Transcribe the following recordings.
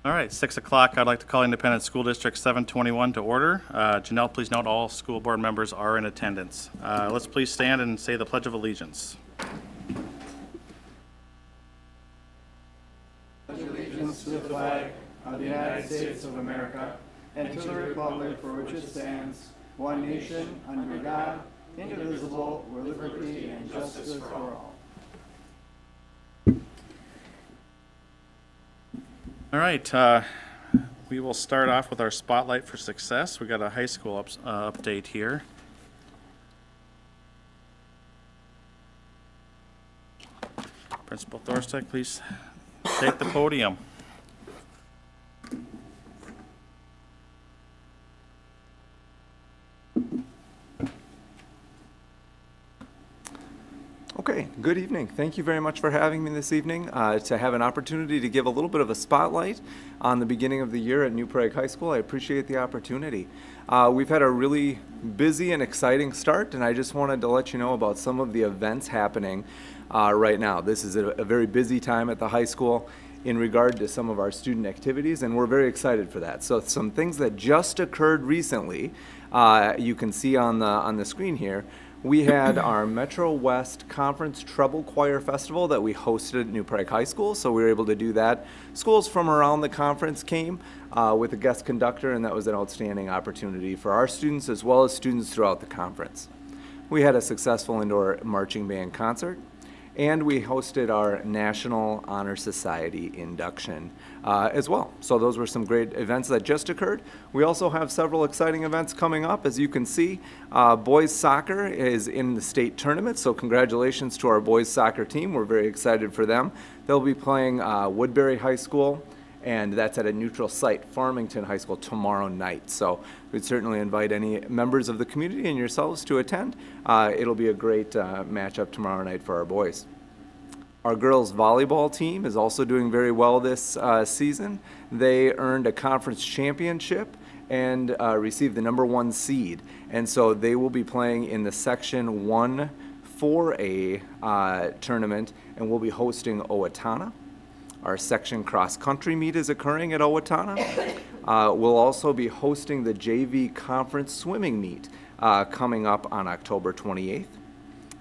All right, 6 o'clock, I'd like to call Independent School District 721 to order. Janelle, please note all school board members are in attendance. Let's please stand and say the Pledge of Allegiance. Allegiance to the flag of the United States of America and to the republic for which it stands, one nation, under God, indivisible, with liberty and justice for all. All right, we will start off with our Spotlight for Success. We got a high school update here. Principal Thorstedt, please take the podium. Okay, good evening. Thank you very much for having me this evening to have an opportunity to give a little bit of a spotlight on the beginning of the year at New Prague High School. I appreciate the opportunity. We've had a really busy and exciting start, and I just wanted to let you know about some of the events happening right now. This is a very busy time at the high school in regard to some of our student activities, and we're very excited for that. So some things that just occurred recently, you can see on the screen here. We had our Metro West Conference Treble Choir Festival that we hosted at New Prague High School, so we were able to do that. Schools from around the conference came with a guest conductor, and that was an outstanding opportunity for our students as well as students throughout the conference. We had a successful indoor marching band concert, and we hosted our National Honor Society induction as well. So those were some great events that just occurred. We also have several exciting events coming up. As you can see, boys soccer is in the state tournament, so congratulations to our boys soccer team. We're very excited for them. They'll be playing Woodbury High School, and that's at a neutral site, Farmington High School, tomorrow night. So we'd certainly invite any members of the community and yourselves to attend. It'll be a great matchup tomorrow night for our boys. Our girls volleyball team is also doing very well this season. They earned a conference championship and received the #1 seed. And so they will be playing in the Section 1 4A tournament, and we'll be hosting Owatonna. Our section cross-country meet is occurring at Owatonna. We'll also be hosting the JV conference swimming meet coming up on October 28th.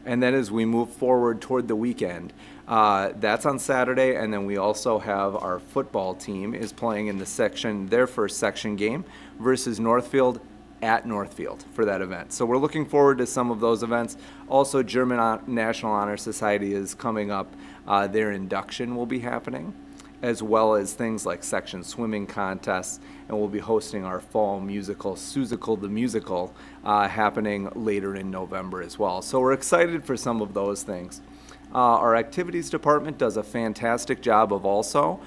And then as we move forward toward the weekend, that's on Saturday, and then we also have our football team is playing in their first section game versus Northfield at Northfield for that event. So we're looking forward to some of those events. Also, German National Honor Society is coming up. Their induction will be happening, as well as things like section swimming contests, and we'll be hosting our fall musical, Seussical the Musical, happening later in November as well. So we're excited for some of those things. Our activities department does a fantastic job of also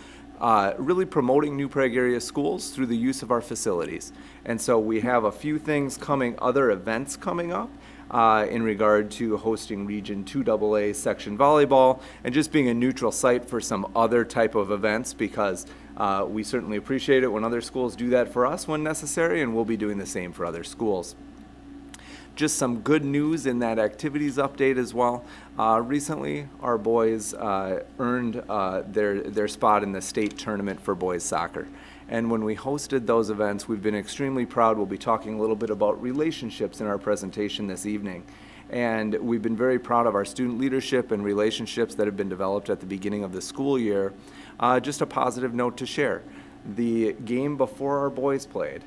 really promoting New Prague area schools through the use of our facilities. And so we have a few things other events coming up in regard to hosting Region 2AA section volleyball and just being a neutral site for some other type of events, because we certainly appreciate it when other schools do that for us when necessary, and we'll be doing the same for other schools. Just some good news in that activities update as well. Recently, our boys earned their spot in the state tournament for boys soccer. And when we hosted those events, we've been extremely proud. We'll be talking a little bit about relationships in our presentation this evening. And we've been very proud of our student leadership and relationships that have been developed at the beginning of the school year. Just a positive note to share. The game before our boys played,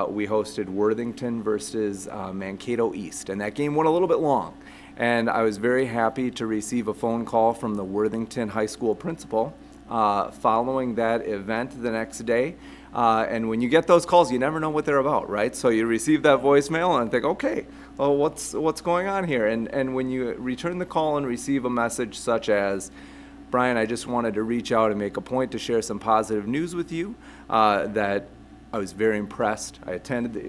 we hosted Worthington versus Mankato East, and that game went a little bit long. And I was very happy to receive a phone call from the Worthington High School principal following that event the next day. And when you get those calls, you never know what they're about, right? So you receive that voicemail and think, okay, well, what's going on here? And when you return the call and receive a message such as, Brian, I just wanted to reach out and make a point to share some positive news with you that I was very impressed.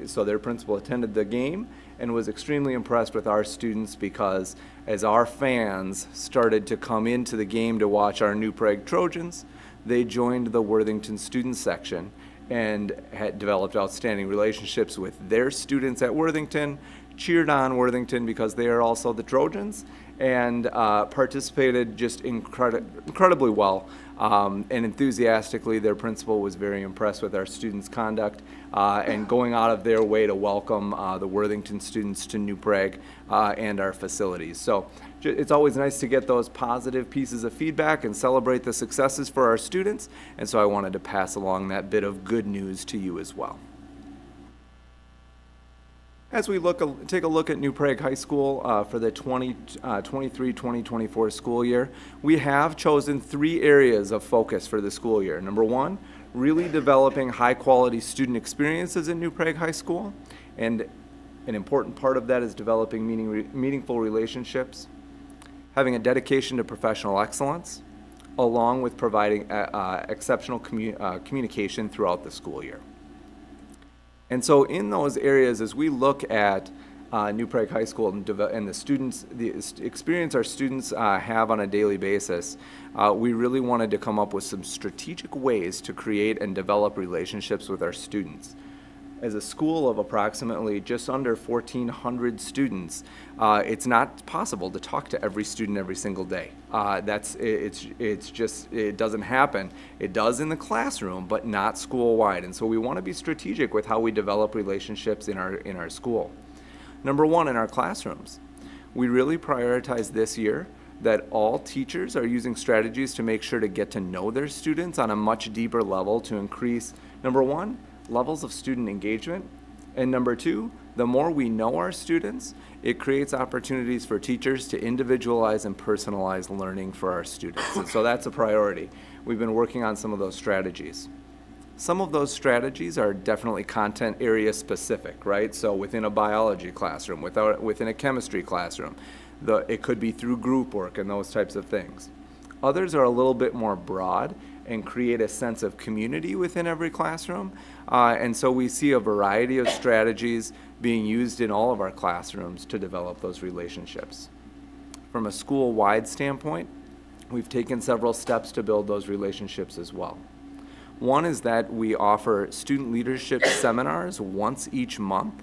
So their principal attended the game and was extremely impressed with our students, because as our fans started to come into the game to watch our New Prague Trojans, they joined the Worthington student section and had developed outstanding relationships with their students at Worthington, cheered on Worthington because they are also the Trojans, and participated just incredibly well. And enthusiastically, their principal was very impressed with our students' conduct and going out of their way to welcome the Worthington students to New Prague and our facilities. So it's always nice to get those positive pieces of feedback and celebrate the successes for our students. And so I wanted to pass along that bit of good news to you as well. As we take a look at New Prague High School for the 2023-2024 school year, we have chosen 3 areas of focus for the school year. Number 1, really developing high-quality student experiences in New Prague High School, and an important part of that is developing meaningful relationships, having a dedication to professional excellence, along with providing exceptional communication throughout the school year. And so in those areas, as we look at New Prague High School and the students, the experience our students have on a daily basis, we really wanted to come up with some strategic ways to create and develop relationships with our students. As a school of approximately just under 1,400 students, it's not possible to talk to every student every single day. It doesn't happen. It does in the classroom, but not school-wide. And so we want to be strategic with how we develop relationships in our school. Number 1, in our classrooms, we really prioritize this year that all teachers are using strategies to make sure to get to know their students on a much deeper level to increase, number 1, levels of student engagement, and number 2, the more we know our students, it creates opportunities for teachers to individualize and personalize learning for our students. And so that's a priority. We've been working on some of those strategies. Some of those strategies are definitely content area specific, right? So within a biology classroom, within a chemistry classroom, it could be through group work and those types of things. Others are a little bit more broad and create a sense of community within every classroom. And so we see a variety of strategies being used in all of our classrooms to develop those relationships. From a school-wide standpoint, we've taken several steps to build those relationships as well. One is that we offer student leadership seminars once each month.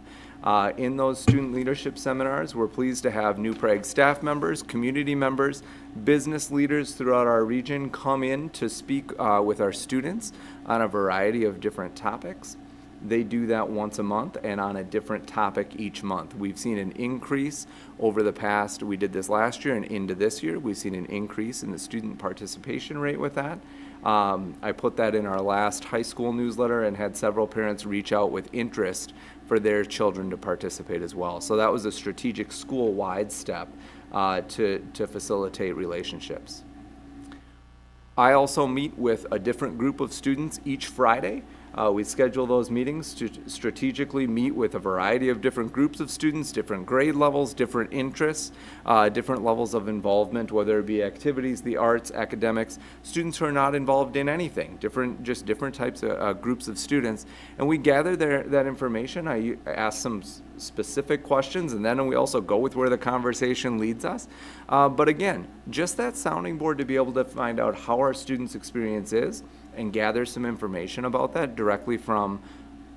In those student leadership seminars, we're pleased to have New Prague staff members, community members, business leaders throughout our region come in to speak with our students on a variety of different topics. They do that once a month and on a different topic each month. We've seen an increase over the past, we did this last year and into this year, we've seen an increase in the student participation rate with that. I put that in our last high school newsletter and had several parents reach out with interest for their children to participate as well. So that was a strategic school-wide step to facilitate relationships. I also meet with a different group of students each Friday. We schedule those meetings to strategically meet with a variety of different groups of students, different grade levels, different interests, different levels of involvement, whether it be activities, the arts, academics, students who are not involved in anything, just different types of groups of students. And we gather that information. I ask some specific questions, and then we also go with where the conversation leads us. But again, just that sounding board to be able to find out how our students' experience is and gather some information about that directly from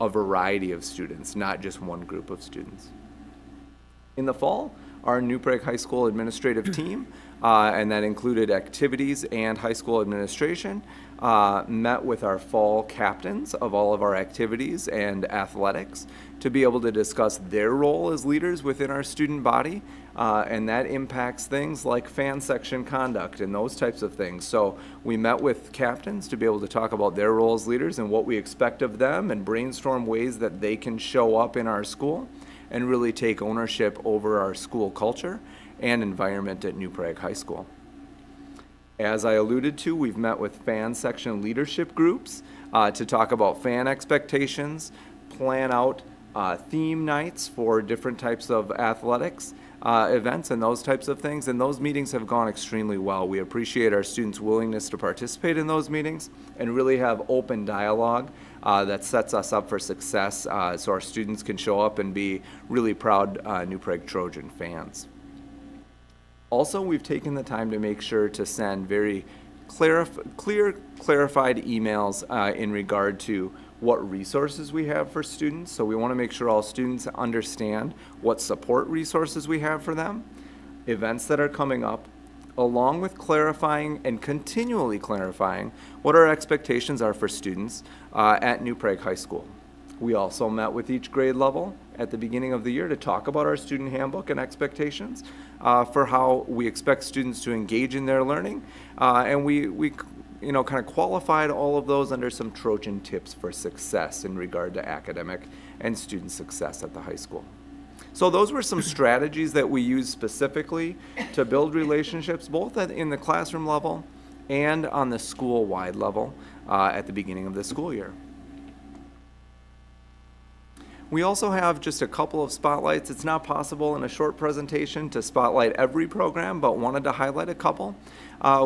a variety of students, not just one group of students. In the fall, our New Prague High School administrative team, and that included activities and high school administration, met with our fall captains of all of our activities and athletics to be able to discuss their role as leaders within our student body, and that impacts things like fan section conduct and those types of things. So we met with captains to be able to talk about their role as leaders and what we expect of them and brainstorm ways that they can show up in our school and really take ownership over our school culture and environment at New Prague High School. As I alluded to, we've met with fan section leadership groups to talk about fan expectations, plan out theme nights for different types of athletics events and those types of things, and those meetings have gone extremely well. We appreciate our students' willingness to participate in those meetings and really have open dialogue that sets us up for success so our students can show up and be really proud New Prague Trojan fans. Also, we've taken the time to make sure to send very clear, clarified emails in regard to what resources we have for students. So we want to make sure all students understand what support resources we have for them. events that are coming up, along with clarifying and continually clarifying what our expectations are for students at New Prague High School. We also met with each grade level at the beginning of the year to talk about our student handbook and expectations for how we expect students to engage in their learning. And we kind of qualified all of those under some Trojan tips for success in regard to academic and student success at the high school. So those were some strategies that we used specifically to build relationships both in the classroom level and on the school-wide level at the beginning of the school year. We also have just a couple of spotlights. It's not possible in a short presentation to spotlight every program, but wanted to highlight a couple.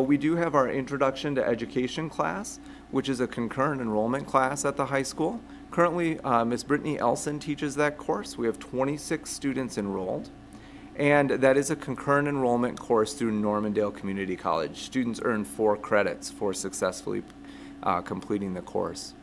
We do have our Introduction to Education class, which is a concurrent enrollment class at the high school. Currently, Ms. Brittany Elson teaches that course. We have 26 students enrolled, and that is a concurrent enrollment course through Normandale Community College. Students earn 4 credits for successfully completing the course.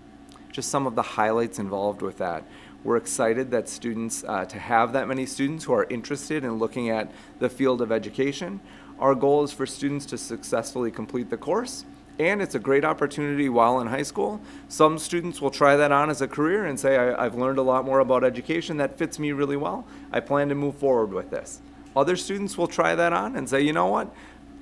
Just some of the highlights involved with that. We're excited that students, to have that many students who are interested in looking at the field of education. Our goal is for students to successfully complete the course, and it's a great opportunity while in high school. Some students will try that on as a career and say, I've learned a lot more about education, that fits me really well. I plan to move forward with this. Other students will try that on and say, you know what,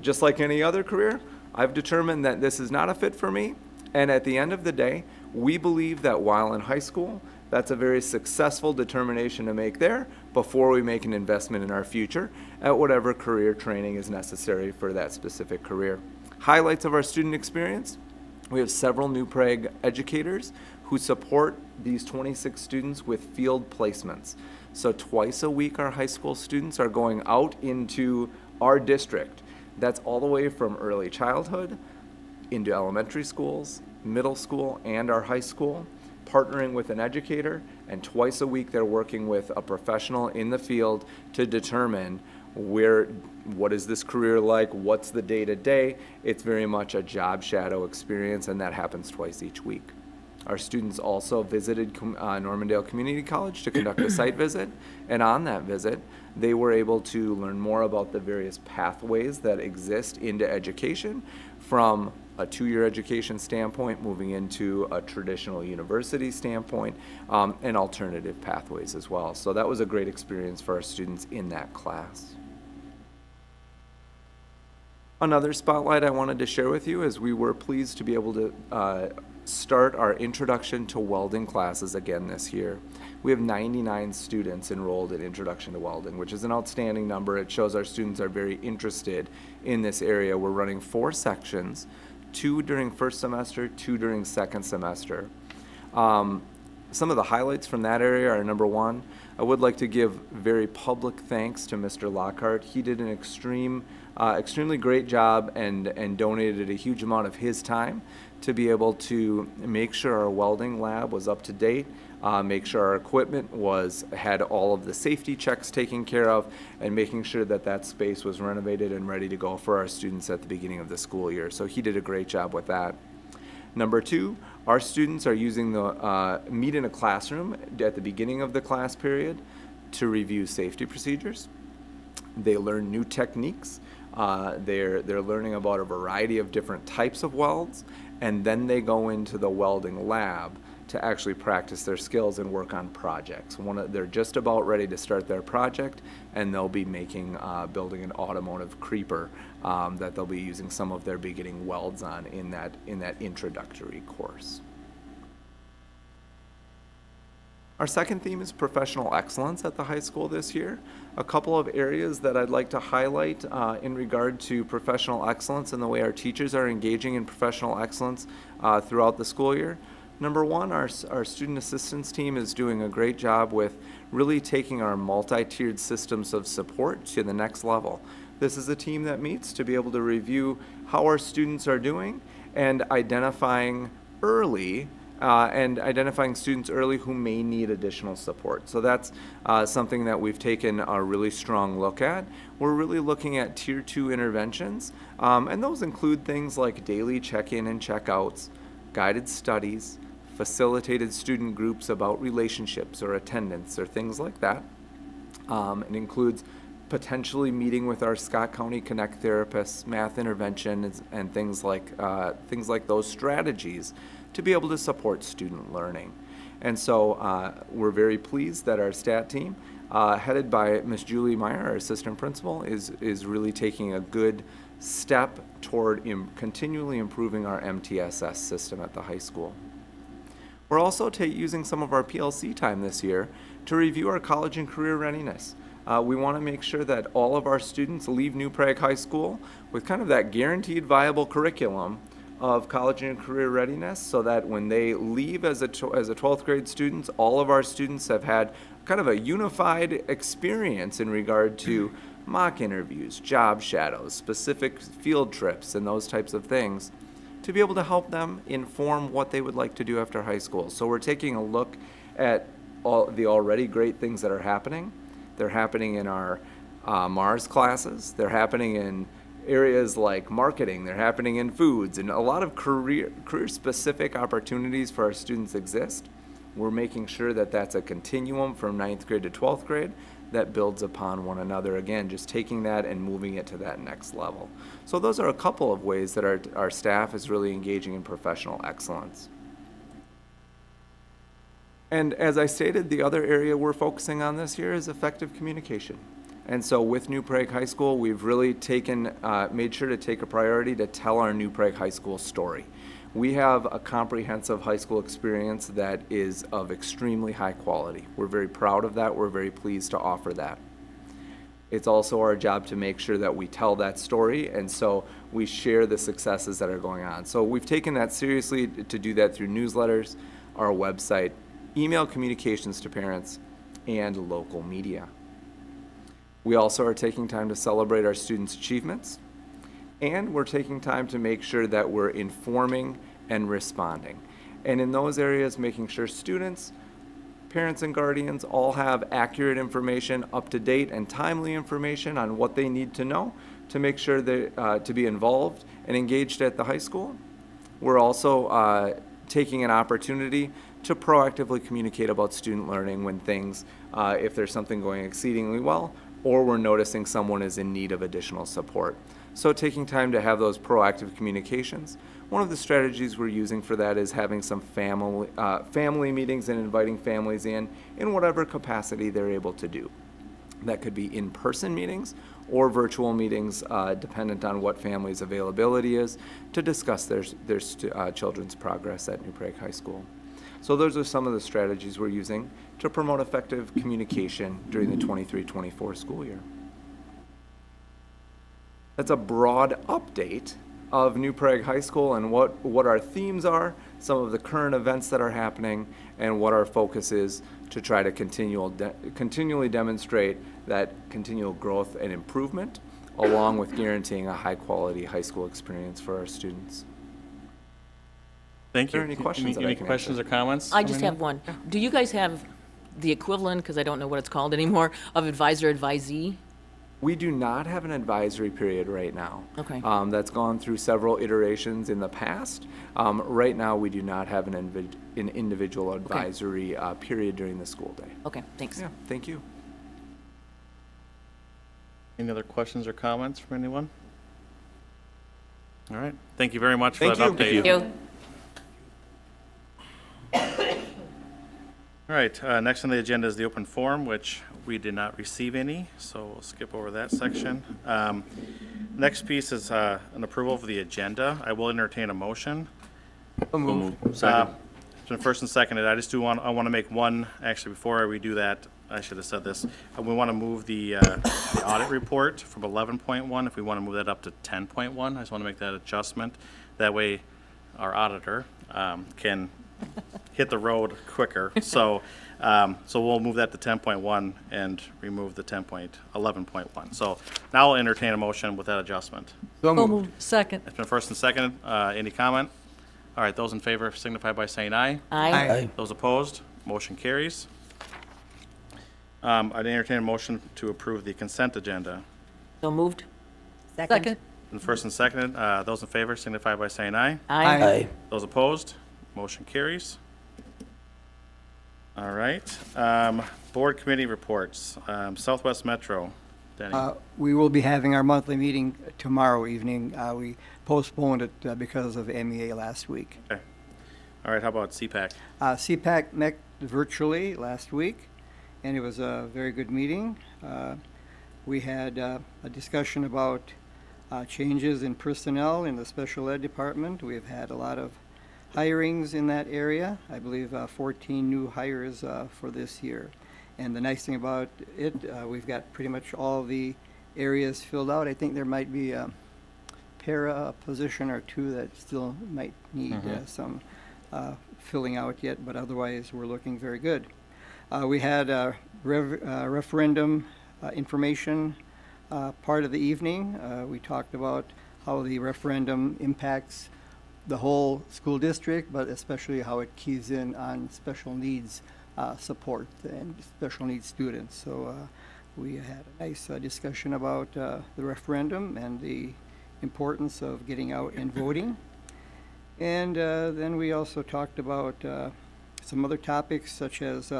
just like any other career, I've determined that this is not a fit for me. And at the end of the day, we believe that while in high school, that's a very successful determination to make there before we make an investment in our future at whatever career training is necessary for that specific career. Highlights of our student experience: we have several New Prague educators who support these 26 students with field placements. So twice a week our high school students are going out into our district. That's all the way from early childhood into elementary schools, middle school, and our high school, partnering with an educator, and twice a week they're working with a professional in the field to determine what is this career like, what's the day-to-day. It's very much a job shadow experience, and that happens twice each week. Our students also visited Normandale Community College to conduct a site visit, and on that visit, they were able to learn more about the various pathways that exist into education, from a 2-year education standpoint, moving into a traditional university standpoint, and alternative pathways as well. So that was a great experience for our students in that class. Another spotlight I wanted to share with you is we were pleased to be able to start our Introduction to Welding classes again this year. We have 99 students enrolled in Introduction to Welding, which is an outstanding number. It shows our students are very interested in this area. We're running 4 sections, 2 during first semester, 2 during second semester. Some of the highlights from that area are, number 1, I would like to give very public thanks to Mr. Lockhart. He did an extremely great job and donated a huge amount of his time to be able to make sure our welding lab was up to date, make sure our equipment had all of the safety checks taken care of, and making sure that that space was renovated and ready to go for our students at the beginning of the school year. So he did a great job with that. Number 2, our students are using the Meet in a Classroom at the beginning of the class period to review safety procedures. They learn new techniques. They're learning about a variety of different types of welds, and then they go into the welding lab to actually practice their skills and work on projects. They're just about ready to start their project, and they'll be building an automotive creeper that they'll be using some of their beginning welds on in that introductory course. Our second theme is professional excellence at the high school this year. A couple of areas that I'd like to highlight in regard to professional excellence and the way our teachers are engaging in professional excellence throughout the school year. Number 1, our student assistance team is doing a great job with really taking our multi-tiered systems of support to the next level. This is a team that meets to be able to review how our students are doing and identifying students early who may need additional support. So that's something that we've taken a really strong look at. We're really looking at Tier 2 interventions, and those include things like daily check-in and check-outs, guided studies, facilitated student groups about relationships or attendance or things like that. It includes potentially meeting with our Scott County Connect therapists, math intervention, and things like those strategies to be able to support student learning. And so we're very pleased that our STAT team, headed by Ms. Julie Meyer, our assistant principal, is really taking a good step toward continually improving our MTSS system at the high school. We're also using some of our PLC time this year to review our college and career readiness. We want to make sure that all of our students leave New Prague High School with kind of that guaranteed viable curriculum of college and career readiness, so that when they leave as a 12th grade students, all of our students have had kind of a unified experience in regard to mock interviews, job shadows, specific field trips, and those types of things, to be able to help them inform what they would like to do after high school. So we're taking a look at all the already great things that are happening. They're happening in our MARS classes. They're happening in areas like marketing. They're happening in foods, and a lot of career-specific opportunities for our students exist. We're making sure that that's a continuum from 9th grade to 12th grade that builds upon one another. Again, just taking that and moving it to that next level. So those are a couple of ways that our staff is really engaging in professional excellence. And as I stated, the other area we're focusing on this year is effective communication. And so with New Prague High School, we've really made sure to take a priority to tell our New Prague High School story. We have a comprehensive high school experience that is of extremely high quality. We're very proud of that. We're very pleased to offer that. It's also our job to make sure that we tell that story, and so we share the successes that are going on. So we've taken that seriously to do that through newsletters, our website, email communications to parents, and local media. We also are taking time to celebrate our students' achievements, and we're taking time to make sure that we're informing and responding. And in those areas, making sure students, parents, and guardians all have accurate information, up-to-date and timely information on what they need to know to make sure to be involved and engaged at the high school. We're also taking an opportunity to proactively communicate about student learning when things, if there's something going exceedingly well, or we're noticing someone is in need of additional support. So taking time to have those proactive communications. One of the strategies we're using for that is having some family meetings and inviting families in whatever capacity they're able to do. That could be in-person meetings or virtual meetings, dependent on what family's availability is, to discuss their children's progress at New Prague High School. So those are some of the strategies we're using to promote effective communication during the 23-24 school year. That's a broad update of New Prague High School and what our themes are, some of the current events that are happening, and what our focus is to try to continually demonstrate that continual growth and improvement, along with guaranteeing a high-quality high school experience for our students. Thank you. Are there any questions that I Any can questions or comments? I just have one. Do you guys have the equivalent, because I don't know what it's called anymore, of advisor advisee? We do not have an advisory period right now. Okay. That's gone through several iterations in the past. Right now, we do not have an individual advisory period during the school day. Okay, thanks. Yeah, thank you. Any other questions or comments from anyone? All right. Thank you very much for Thank that you. update. Thank you. All right, next on the agenda is the open forum, which we did not receive any, so we'll skip over that section. Next piece is an approval of the agenda. I will entertain a motion. Second. It's been first and seconded. I want to make one, actually, before we do that, I should have said this. We want to move the audit report from 11.1, if we want to move that up to 10.1. I just want to make that adjustment. That way, our auditor can hit the road quicker. So we'll move that to 10.1 and remove the 11.1. So now I'll entertain a motion with that adjustment. So moved. Second. It's been first and seconded. Any comment? All right, those in favor signify by saying aye. Aye. Those opposed, motion carries. I'd entertain a motion to approve the consent agenda. So moved? Second. And first and seconded, those in favor signify by saying aye. Aye. Those opposed, motion carries. All right, board committee reports. Southwest Metro, Danny? We will be having our monthly meeting tomorrow evening. We postponed it because of MEA last week. Okay. All right, how about CPAC? CPAC met virtually last week, and it was a very good meeting. We had a discussion about changes in personnel in the special ed department. We have had a lot of hirings in that area. I believe 14 new hires for this year. And the nice thing about it, we've got pretty much all the areas filled out. I think there might be a para position or two that still might need some filling out yet, but otherwise we're looking very good. We had a referendum information part of the evening. We talked about how the referendum impacts the whole school district, but especially how it keys in on special needs support and special needs students. So we had a nice discussion about the referendum and the importance of getting out and voting. And then we also talked about some other topics, such as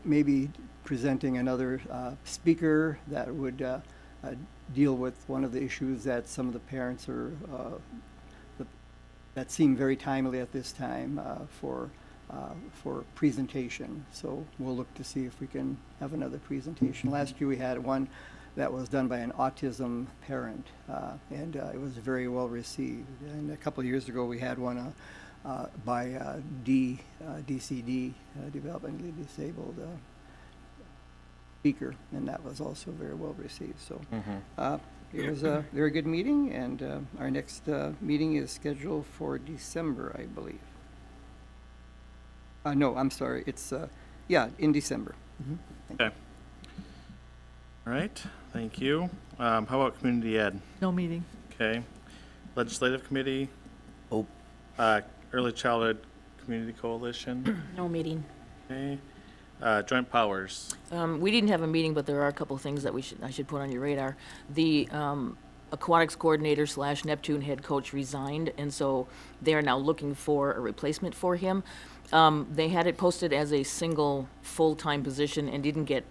maybe presenting another speaker that would deal with one of the issues that some of the parents are that seem very timely at this time for presentation. So we'll look to see if we can have another presentation. Last year we had one that was done by an autism parent, and it was very well received. And a couple of years ago we had one by DCD, Developmentally Disabled speaker, and that was also very well received. So it was a very good meeting, and our next meeting is scheduled for December, I believe. No, I'm sorry. It's, in December. Okay. All right, thank you. How about community ed? No meeting. Okay. Legislative committee? Oh. Early childhood community coalition? No meeting. Okay. Joint powers? We didn't have a meeting, but there are a couple of things that I should put on your radar. The aquatics coordinator / Neptune head coach resigned, and so they are now looking for a replacement for him. They had it posted as a single full-time position and didn't get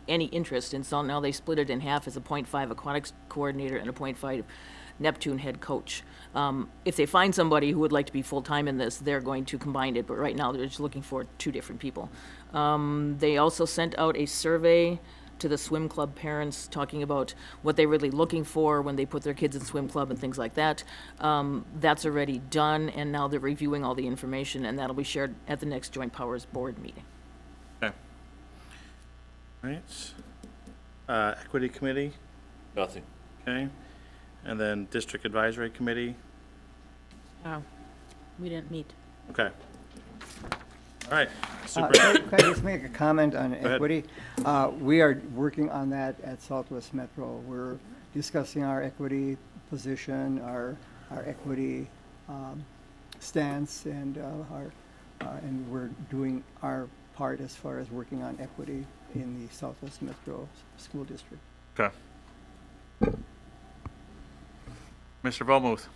any interest, and so now they split it in half as a .5 aquatics coordinator and a .5 Neptune head coach. If they find somebody who would like to be full-time in this, they're going to combine it, but right now they're just looking for two different people. They also sent out a survey to the swim club parents talking about what they're really looking for when they put their kids in swim club and things like that. That's already done, and now they're reviewing all the information, and that'll be shared at the next Joint Powers Board meeting. Okay. All right. Equity committee? Nothing. Okay. And then district advisory committee? We didn't meet. Okay. All right. Super. Can I just make a comment on ahead. equity? We are working on that at Southwest Metro. We're discussing our equity position, our equity stance, and and we're doing our part as far as working on equity in the Southwest Metro School District. Okay. Mr. Volmuth?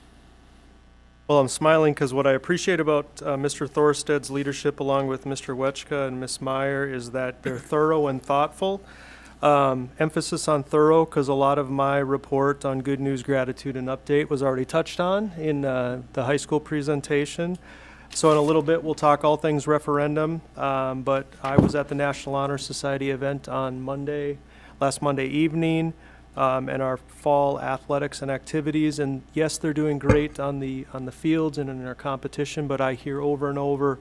Well, I'm smiling because what I appreciate about Mr. Thorsted's leadership, along with Mr. Wetchka and Ms. Meyer, is that they're thorough and thoughtful. Emphasis on thorough, because a lot of my report on good news, gratitude, and update was already touched on in the high school presentation. So in a little bit, we'll talk all things referendum. But I was at the National Honor Society event on last Monday evening. And our fall athletics and activities, and yes, they're doing great on the fields and in our competition, but I hear over and over,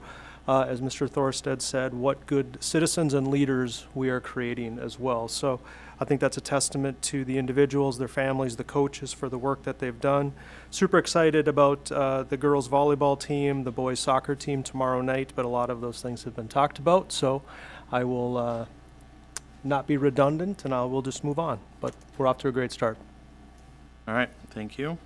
as Mr. Thorsted said, what good citizens and leaders we are creating as well. So I think that's a testament to the individuals, their families, the coaches for the work that they've done. Super excited about the girls volleyball team, the boys soccer team tomorrow night, but a lot of those things have been talked about, so I will not be redundant, and we'll just move on. But we're off to a great start. All right, thank you.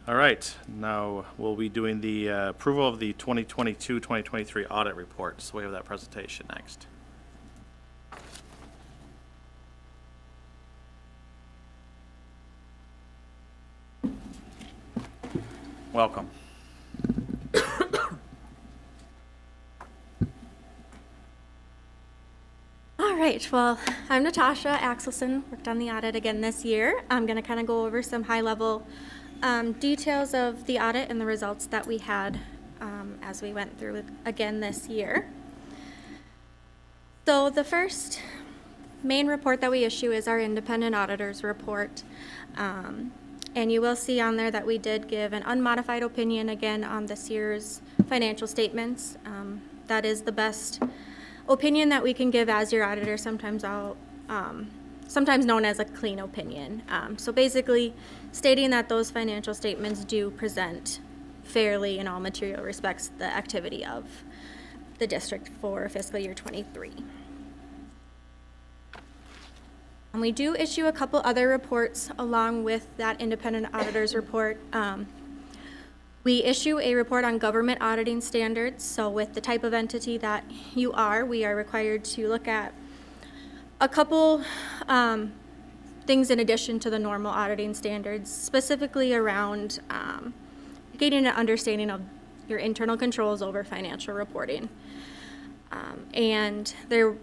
All right, now we'll be doing the approval of the 2022-2023 audit report. So we have that presentation next. Welcome. All right. right, well, I'm Natasha Axelson, worked on the audit again this year. I'm going to kind of go over some high-level details of the audit and the results that we had as we went through it again this year. So the first main report that we issue is our independent auditor's report. And you will see on there that we did give an unmodified opinion again on this year's financial statements. That is the best opinion that we can give as your auditor, sometimes known as a clean opinion. So basically stating that those financial statements do present fairly in all material respects the activity of the district for fiscal year 23. And we do issue a couple other reports along with that independent auditor's report. We issue a report on government auditing standards. So with the type of entity that you are, we are required to look at a couple things in addition to the normal auditing standards, specifically around gaining an understanding of your internal controls over financial reporting. And there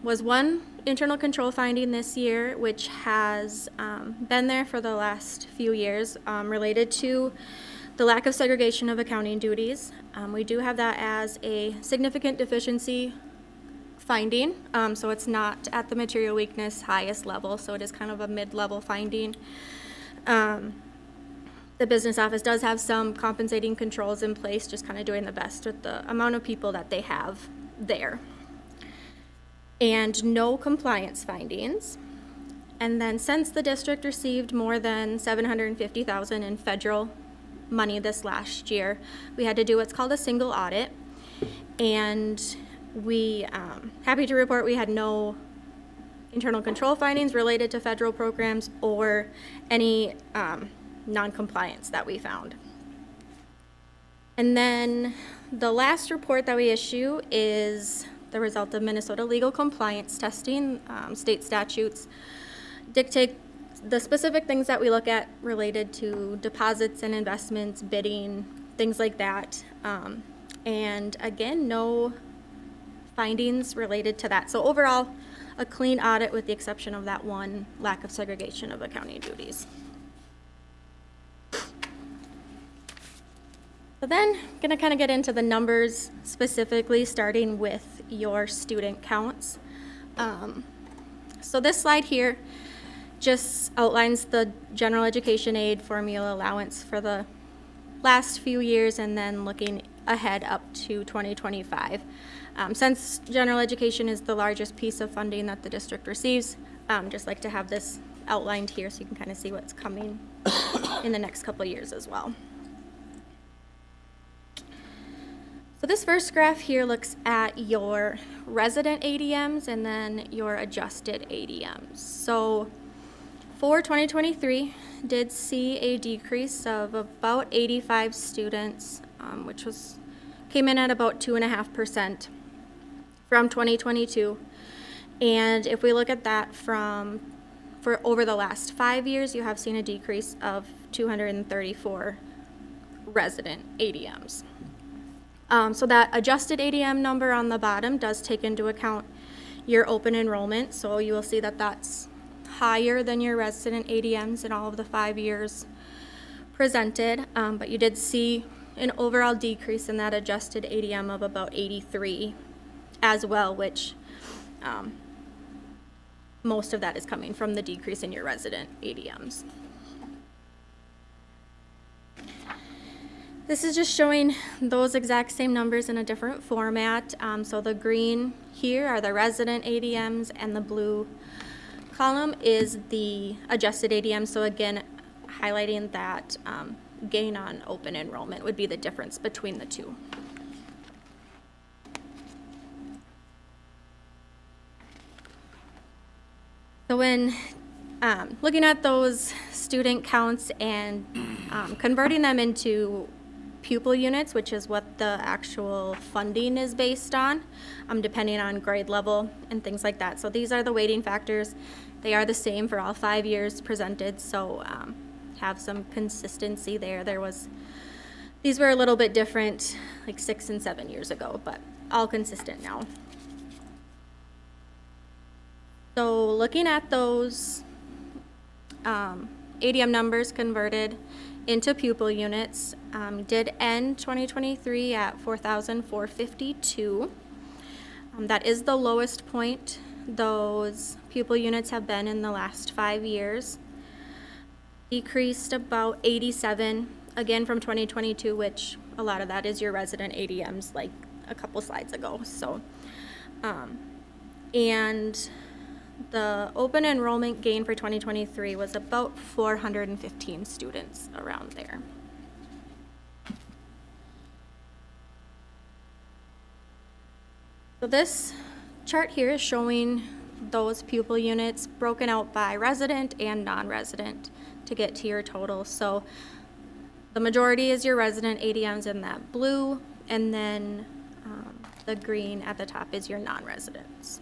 was one internal control finding this year, which has been there for the last few years, related to the lack of segregation of accounting duties. We do have that as a significant deficiency finding, so it's not at the material weakness highest level, so it is kind of a mid-level finding. The business office does have some compensating controls in place, just kind of doing the best with the amount of people that they have there. And no compliance findings. And then since the district received more than $750,000 in federal money this last year, we had to do what's called a single audit. And we, happy to report we had no internal control findings related to federal programs or any non-compliance that we found. And then the last report that we issue is the result of Minnesota legal compliance testing. State statutes dictate the specific things that we look at related to deposits and investments, bidding, things like that. And again, no findings related to that. So overall, a clean audit with the exception of that one lack of segregation of accounting duties. So then, I'm going to kind of get into the numbers specifically, starting with your student counts. So this slide here just outlines the general education aid formula allowance for the last few years and then looking ahead up to 2025. Since general education is the largest piece of funding that the district receives, just like to have this outlined here so you can kind of see what's coming in the next couple of years as well. So this first graph here looks at your resident ADMs and then your adjusted ADMs. So for 2023, did see a decrease of about 85 students, which came in at about 2.5% from 2022. And if we look at that for over the last 5 years, you have seen a decrease of 234 resident ADMs. So that adjusted ADM number on the bottom does take into account your open enrollment. So you will see that that's higher than your resident ADMs in all of the 5 years presented. But you did see an overall decrease in that adjusted ADM of about 83 as well, which most of that is coming from the decrease in your resident ADMs. This is just showing those exact same numbers in a different format. So the green here are the resident ADMs and the blue column is the adjusted ADM. So again, highlighting that gain on open enrollment would be the difference between the two. So when looking at those student counts and converting them into pupil units, which is what the actual funding is based on, depending on grade level and things like that. So these are the weighting factors. They are the same for all 5 years presented, so have some consistency there. These were a little bit different like 6 and 7 years ago, but all consistent now. So looking at those ADM numbers converted into pupil units, did end 2023 at 4,452. That is the lowest point those pupil units have been in the last 5 years. Decreased about 87, again from 2022, which a lot of that is your resident ADMs like a couple slides ago. So, and the open enrollment gain for 2023 was about 415 students around there. So this chart here is showing those pupil units broken out by resident and non-resident to get to your total. So the majority is your resident ADMs in that blue, and then the green at the top is your non-residents.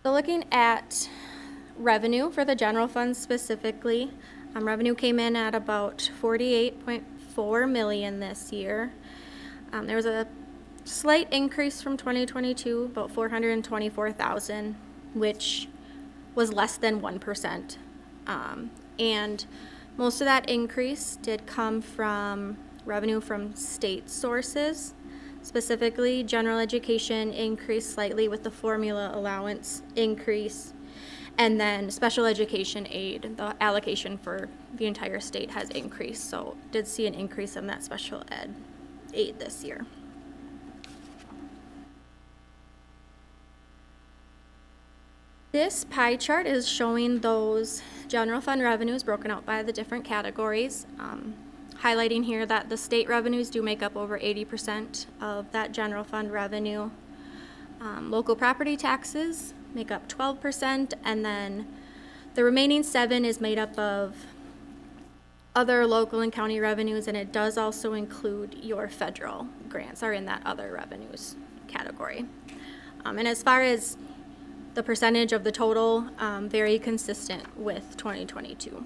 So looking at revenue for the general fund specifically, revenue came in at about 48.4 million this year. There was a slight increase from 2022, about 424,000, which was less than 1%. And most of that increase did come from revenue from state sources. Specifically, general education increased slightly with the formula allowance increase, and then special education aid, the allocation for the entire state has increased, so did see an increase in that special ed aid this year. This pie chart is showing those general fund revenues broken out by the different categories. Highlighting here that the state revenues do make up over 80% of that general fund revenue. Local property taxes make up 12%, and then the remaining 7% is made up of other local and county revenues, and it does also include your federal grants are in that other revenues category. And as far as the percentage of the total, very consistent with 2022.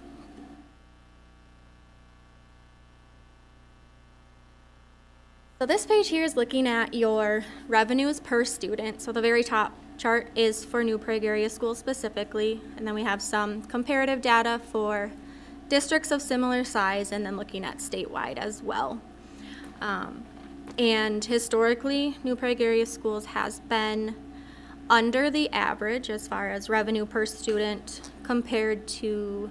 So this page here is looking at your revenues per student. So the very top chart is for New Prague area schools specifically, and then we have some comparative data for districts of similar size, and then looking at statewide as well. And historically, New Prague area schools has been under the average as far as revenue per student compared to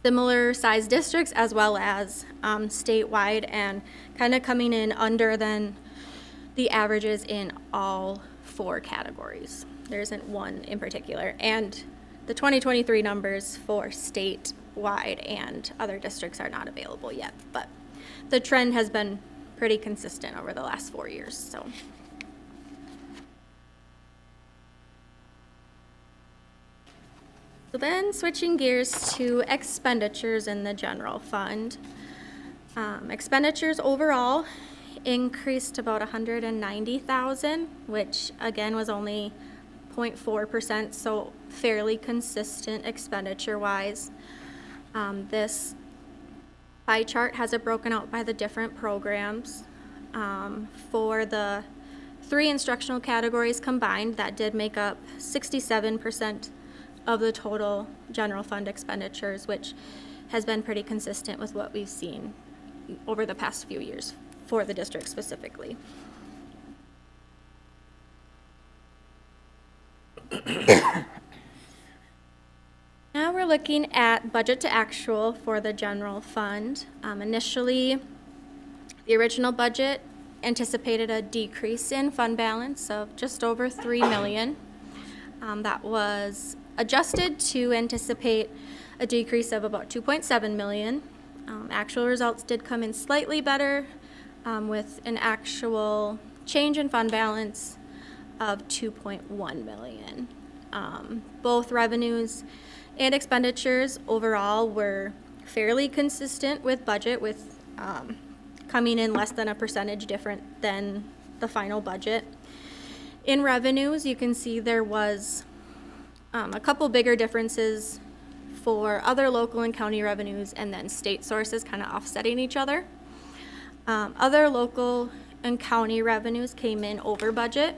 similar size districts as well as statewide, and kind of coming in under than the averages in all 4 categories. There isn't one in particular. And the 2023 numbers for statewide and other districts are not available yet, but the trend has been pretty consistent over the last 4 years. So then switching gears to expenditures in the general fund. Expenditures overall increased about 190,000, which again was only 0.4%, so fairly consistent expenditure-wise. This pie chart has it broken out by the different programs. For the 3 instructional categories combined, that did make up 67% of the total general fund expenditures, which has been pretty consistent with what we've seen over the past few years for the district specifically. Now we're looking at budget to actual for the general fund. Initially, the original budget anticipated a decrease in fund balance of just over 3 million. That was adjusted to anticipate a decrease of about 2.7 million. Actual results did come in slightly better with an actual change in fund balance of 2.1 million. Both revenues and expenditures overall were fairly consistent with budget, with coming in less than a percentage different than the final budget. In revenues, you can see there was a couple bigger differences for other local and county revenues, and then state sources kind of offsetting each other. Other local and county revenues came in over budget,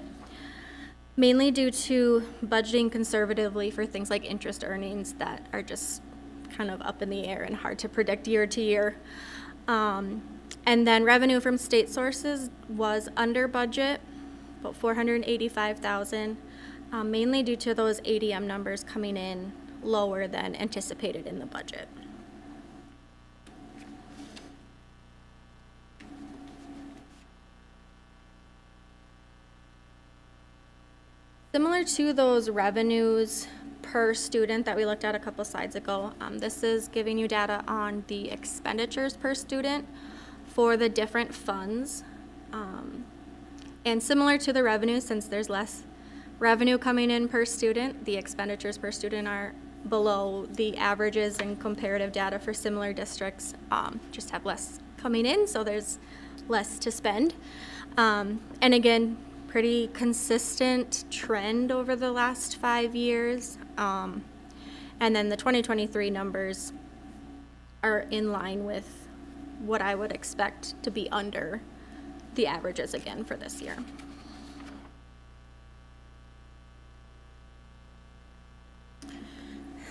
mainly due to budgeting conservatively for things like interest earnings that are just kind of up in the air and hard to predict year to year. And then revenue from state sources was under budget, about $485,000, mainly due to those ADM numbers coming in lower than anticipated in the budget. Similar to those revenues per student that we looked at a couple slides ago, this is giving you data on the expenditures per student for the different funds. And similar to the revenue, since there's less revenue coming in per student, the expenditures per student are below the averages and comparative data for similar districts, just have less coming in, so there's less to spend. And again, pretty consistent trend over the last 5 years. And then the 2023 numbers are in line with what I would expect to be under the averages again for this year.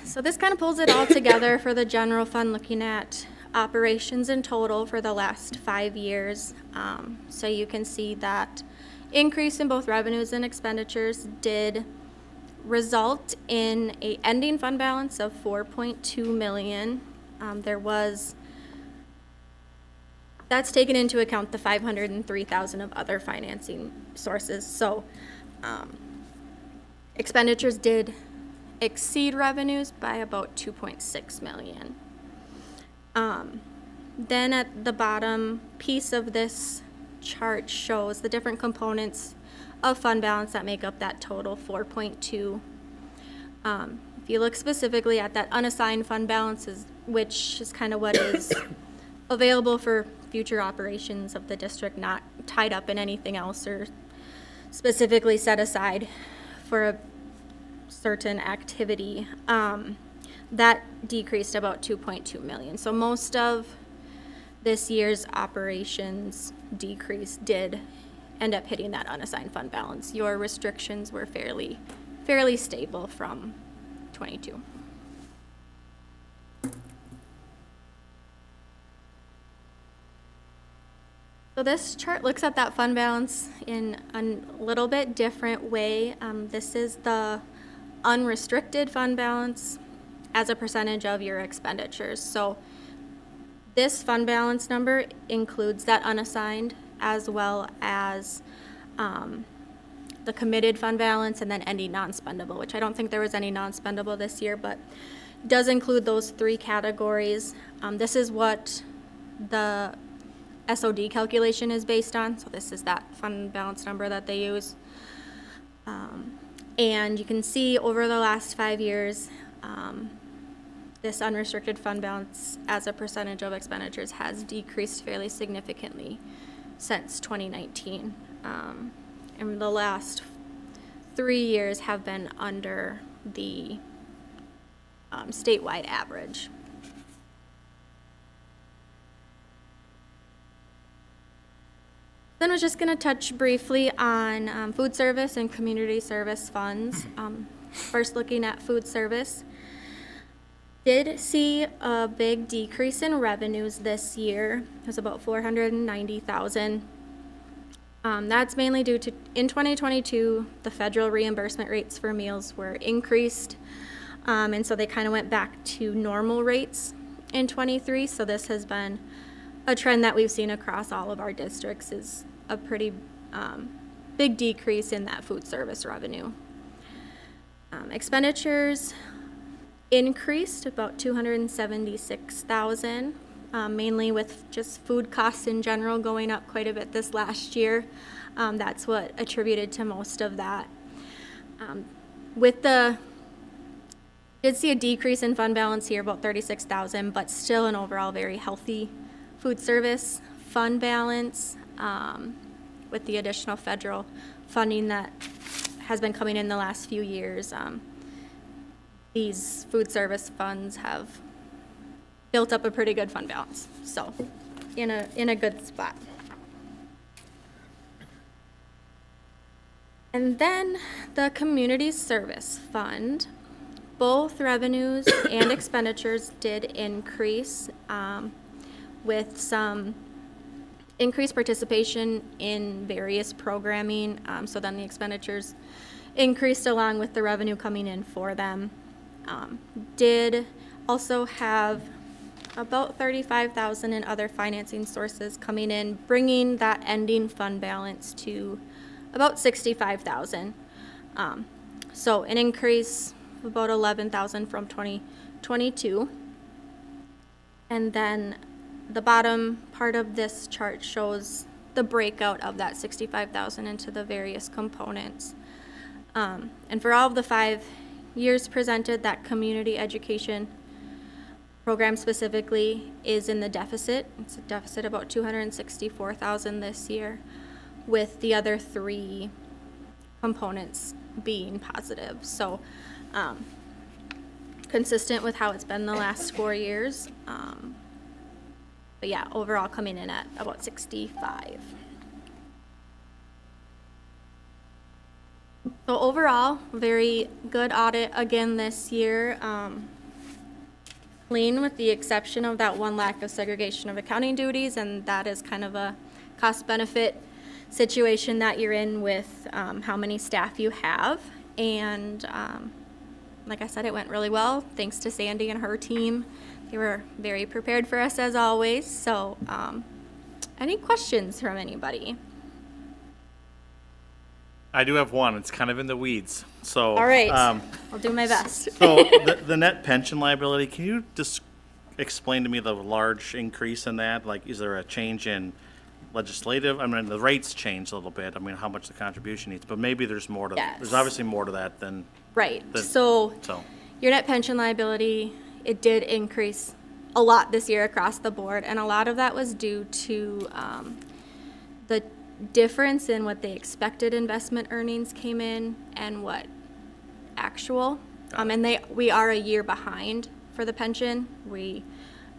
So this kind of pulls it all together for the general fund, looking at operations in total for the last 5 years. So you can see that increase in both revenues and expenditures did result in a ending fund balance of $4.2 million. That's taken into account the $503,000 of other financing sources. So expenditures did exceed revenues by about $2.6 million. Then at the bottom piece of this chart shows the different components of fund balance that make up that total 4.2. If you look specifically at that unassigned fund balances, which is kind of what is available for future operations of the district, not tied up in anything else or specifically set aside for a certain activity, that decreased about $2.2 million. So most of this year's operations decrease did end up hitting that unassigned fund balance. Your restrictions were fairly stable from 22. So this chart looks at that fund balance in a little bit different way. This is the unrestricted fund balance as a percentage of your expenditures. So this fund balance number includes that unassigned as well as the committed fund balance and then ending non-spendable, which I don't think there was any non-spendable this year, but does include those three categories. This is what the SOD calculation is based on, so this is that fund balance number that they use. And you can see over the last 5 years, this unrestricted fund balance as a percentage of expenditures has decreased fairly significantly since 2019. And the last 3 years have been under the statewide average. Then I was just going to touch briefly on food service and community service funds. First, looking at food service, did see a big decrease in revenues this year. It was about $490,000. That's mainly due to, in 2022, the federal reimbursement rates for meals were increased, and so they kind of went back to normal rates in 23. So this has been a trend that we've seen across all of our districts, is a pretty big decrease in that food service revenue. Expenditures increased about $276,000, mainly with just food costs in general going up quite a bit this last year. That's what attributed to most of that. Did see a decrease in fund balance here, about $36,000, but still an overall very healthy food service fund balance, with the additional federal funding that has been coming in the last few years. These food service funds have built up a pretty good fund balance, so in a good spot. And then the Community Service Fund, both revenues and expenditures did increase with some increased participation in various programming. So then the expenditures increased along with the revenue coming in for them. Did also have about $35,000 in other financing sources coming in, bringing that ending fund balance to about $65,000. So an increase of about $11,000 from 2022. And then the bottom part of this chart shows the breakout of that $65,000 into the various components. And for all of the 5 years presented, that community education program specifically is in the deficit. It's a deficit about $264,000 this year, with the other 3 components being positive. So consistent with how it's been the last 4 years. But yeah, overall coming in at about 65. So overall, very good audit again this year. Clean with the exception of that one lack of segregation of accounting duties, and that is kind of a cost-benefit situation that you're in with how many staff you have. And like I said, it went really well, thanks to Sandy and her team. They were very prepared for us as always. So any questions from anybody? I do have one. It's kind of in the weeds. So. All right, I'll do my best. So the net pension liability, can you just explain to me the large increase in that? Like, is there a change in legislative? I mean, the rates changed a little bit. I mean, how much the contribution needs, but maybe there's more to, Yes. there's obviously more to that than, Right, the- so so. your net pension liability, it did increase a lot this year across the board, and a lot of that was due to the difference in what the expected investment earnings came in and what actual. And we are a year behind for the pension. We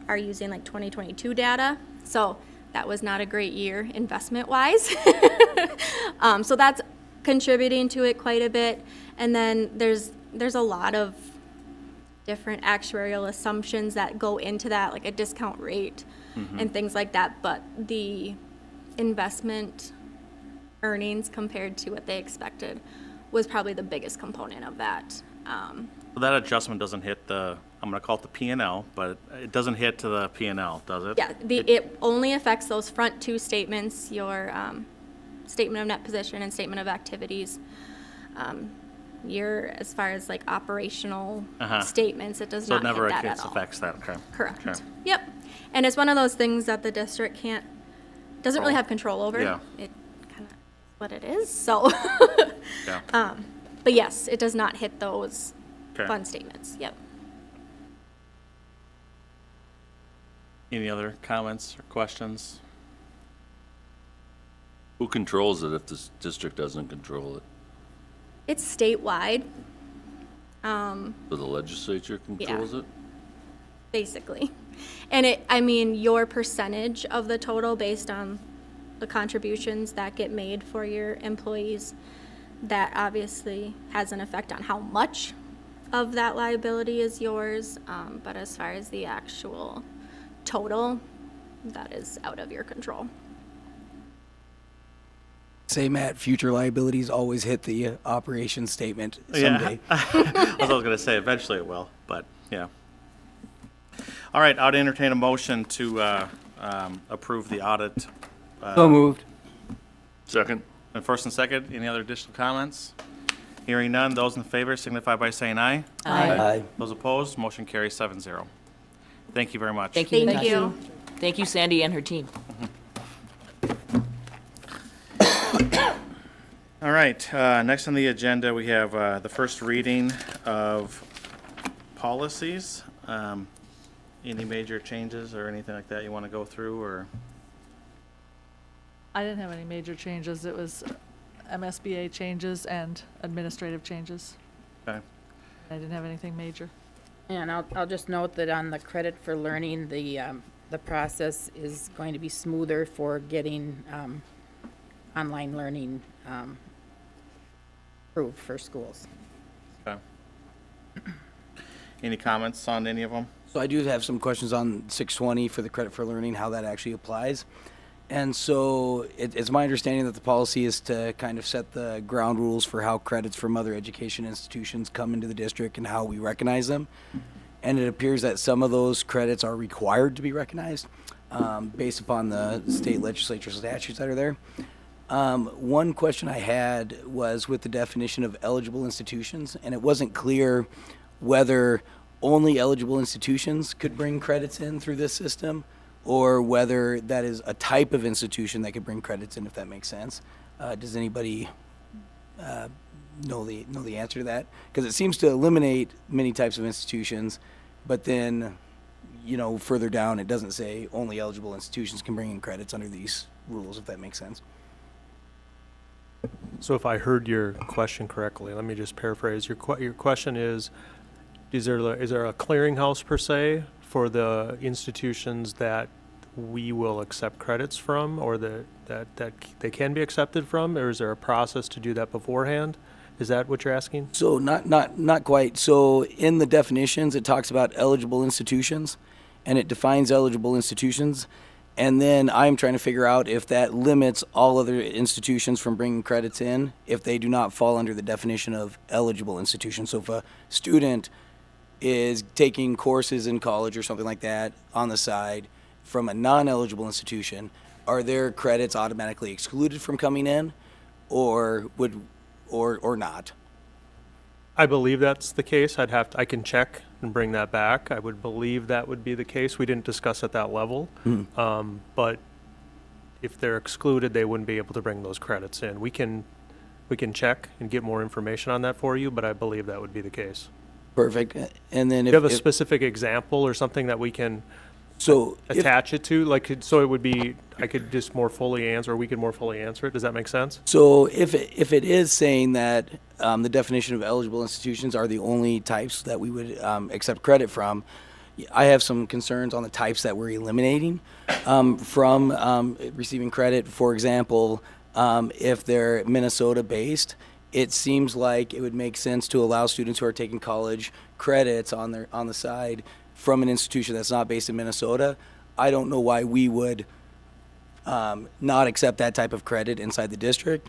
are using like 2022 data, so that was not a great year investment-wise. So that's contributing to it quite a bit. And then there's a lot of different actuarial assumptions that go into that, like a discount rate and things like that. But the investment earnings compared to what they expected was probably the biggest component of that. So that adjustment doesn't hit the, I'm gonna call it the P and L, but it doesn't hit to the P and L, does it? Yeah, it only affects those front 2 statements, your statement of net position and statement of activities. As far as like operational statements, it does So it not never hit that at all. affects that, okay. Correct. Okay. Yep. And it's one of those things that the district doesn't really have control over. Yeah. It kind of is what it is, so. Yeah. But yes, it does not hit those Okay. fund statements, yep. Any other comments or questions? Who controls it if the district doesn't control it? It's statewide, So the legislature controls it? basically. And your percentage of the total based on the contributions that get made for your employees, that obviously has an effect on how much of that liability is yours. But as far as the actual total, that is out of your control. Say, Matt, future liabilities always hit the operations statement someday. I was gonna say, eventually it will, but, yeah. All right, I'd entertain a motion to approve the audit. So moved. Second? And first and second, any other additional comments? Hearing none, those in favor signify by saying aye. Aye. Those opposed, motion carries 7-0. Thank you very much. Thank you. Thank Natasha. you. Thank you, Sandy and her team. All right, next on the agenda, we have the first reading of policies. Any major changes or anything like that you want to go through, or? I didn't have any major changes. It was MSBA changes and administrative changes. Okay. I didn't have anything major. And I'll just note that on the credit for learning, the process is going to be smoother for getting online learning approved for schools. Okay. Any comments on any of them? So I do have some questions on 620 for the credit for learning, how that actually applies. And so it's my understanding that the policy is to kind of set the ground rules for how credits from other education institutions come into the district and how we recognize them. And it appears that some of those credits are required to be recognized based upon the state legislature statutes that are there. One question I had was with the definition of eligible institutions, and it wasn't clear whether only eligible institutions could bring credits in through this system, or whether that is a type of institution that could bring credits in, if that makes sense. Does anybody know the answer to that? Because it seems to eliminate many types of institutions, but then, further down, it doesn't say only eligible institutions can bring in credits under these rules, if that makes sense. So if I heard your question correctly, let me just paraphrase. Your question is there a clearinghouse per se for the institutions that we will accept credits from, or that they can be accepted from, or is there a process to do that beforehand? Is that what you're asking? So not quite. So in the definitions, it talks about eligible institutions, and it defines eligible institutions. And then I'm trying to figure out if that limits all other institutions from bringing credits in if they do not fall under the definition of eligible institutions. So if a student is taking courses in college or something like that on the side from a non-eligible institution, are their credits automatically excluded from coming in, or not? I believe that's the case. I can check and bring that back. I would believe that would be the case. We didn't discuss at that level. But if they're excluded, they wouldn't be able to bring those credits in. We can check and get more information on that for you, but I believe that would be the case. Perfect. And then Do if you have a specific example or something that we can attach it to? So it would be, I could just more fully answer, or we could more fully answer it. Does that make sense? So if it is saying that the definition of eligible institutions are the only types that we would accept credit from, I have some concerns on the types that we're eliminating from receiving credit. For example, if they're Minnesota-based, it seems like it would make sense to allow students who are taking college credits on the side from an institution that's not based in Minnesota. I don't know why we would not accept that type of credit inside the district.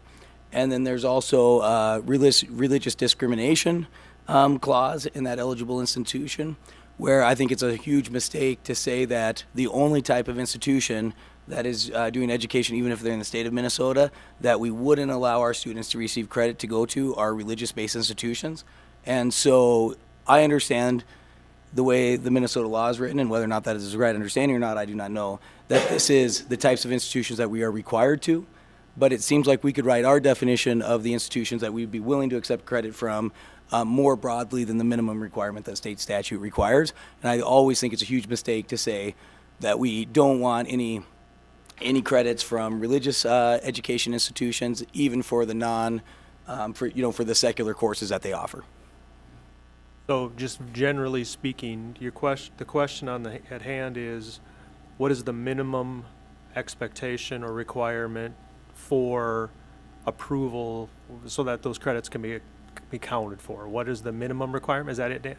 And then there's also religious discrimination clause in that eligible institution, where I think it's a huge mistake to say that the only type of institution that is doing education, even if they're in the state of Minnesota, that we wouldn't allow our students to receive credit to go to are religious-based institutions. And so I understand the way the Minnesota law is written, and whether or not that is the right understanding or not, I do not know, that this is the types of institutions that we are required to. But it seems like we could write our definition of the institutions that we'd be willing to accept credit from more broadly than the minimum requirement that state statute requires. And I always think it's a huge mistake to say that we don't want any credits from religious education institutions, even for the for the secular courses that they offer. So just generally speaking, the question at hand is, what is the minimum expectation or requirement for approval so that those credits can be counted for? What is the minimum requirement? Is that it, Dan?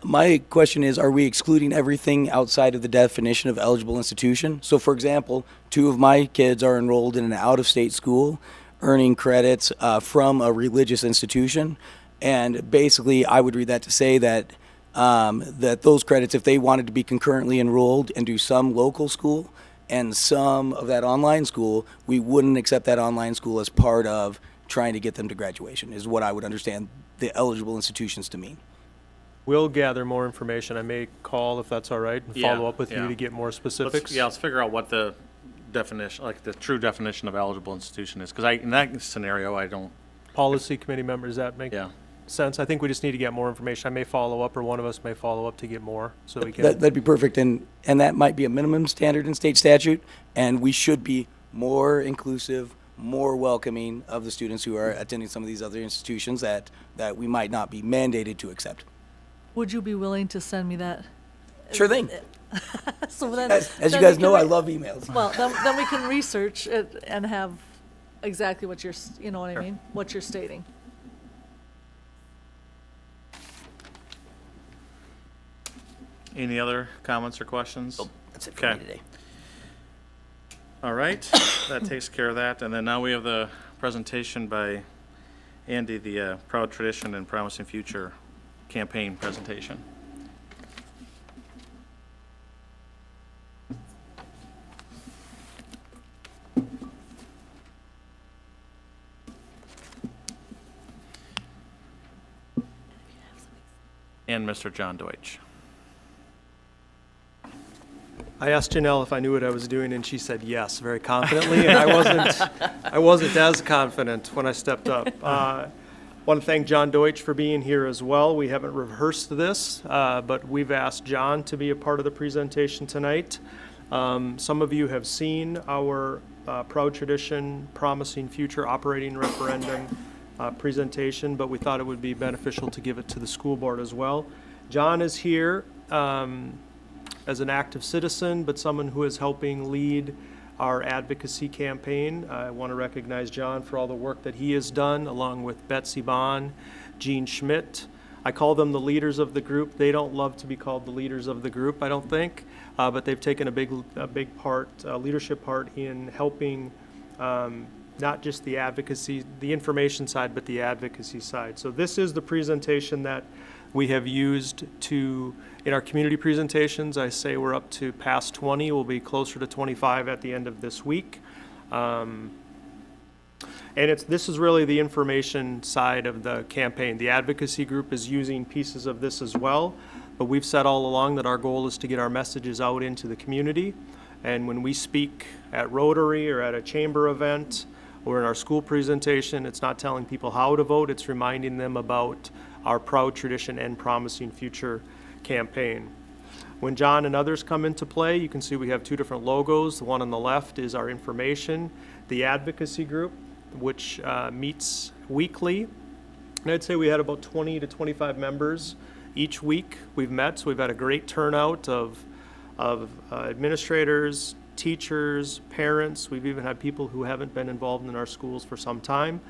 My question is, are we excluding everything outside of the definition of eligible institution? So, for example, 2 of my kids are enrolled in an out-of-state school, earning credits from a religious institution. And basically, I would read that to say that that those credits, if they wanted to be concurrently enrolled and do some local school and some of that online school, we wouldn't accept that online school as part of trying to get them to graduation, is what I would understand the eligible institutions to mean. We'll gather more information. I may call, if that's all right, and follow up with you to get more specifics. Let's figure out what the definition, like the true definition of eligible institution is, because in that scenario, I don't. Policy committee members, does that make sense? I think we just need to get more information. I may follow up, or one of us may follow up to get more, so we can. That'd be perfect, and that might be a minimum standard in state statute, and we should be more inclusive, more welcoming of the students who are attending some of these other institutions that we might not be mandated to accept. Would you be willing to send me that? Sure thing. So then, As then you we guys can know, I love emails. Well, then we can research it and have exactly what you're, you know what I mean? What you're stating. Any other comments or questions? That's it for me Okay. today. All right, that takes care of that. And then now we have the presentation by Andy, the Proud Tradition and Promising Future campaign presentation. And Mr. John Deutsch. I asked Janelle if I knew what I was doing, and she said yes, very confidently, and I wasn't as confident when I stepped up. Want to thank John Deutsch for being here as well. We haven't rehearsed this, but we've asked John to be a part of the presentation tonight. Some of you have seen our Proud Tradition Promising Future Operating Referendum presentation, but we thought it would be beneficial to give it to the school board as well. John is here as an active citizen, but someone who is helping lead our advocacy campaign. I want to recognize John for all the work that he has done, along with Betsy Bond, Jean Schmidt. I call them the leaders of the group. They don't love to be called the leaders of the group, I don't think, but they've taken a big part, leadership part in helping not just the advocacy, the information side, but the advocacy side. So this is the presentation that we have used in our community presentations. I say we're up to past 20. We'll be closer to 25 at the end of this week. And this is really the information side of the campaign. The advocacy group is using pieces of this as well, but we've said all along that our goal is to get our messages out into the community. And when we speak at Rotary or at a chamber event or in our school presentation, it's not telling people how to vote, it's reminding them about our Proud Tradition and Promising Future campaign. When John and others come into play, you can see we have two different logos. The one on the left is our information, the advocacy group, which meets weekly. And I'd say we had about 20 to 25 members each week we've met, so we've had a great turnout of administrators, teachers, parents. We've even had people who haven't been involved in our schools for some time.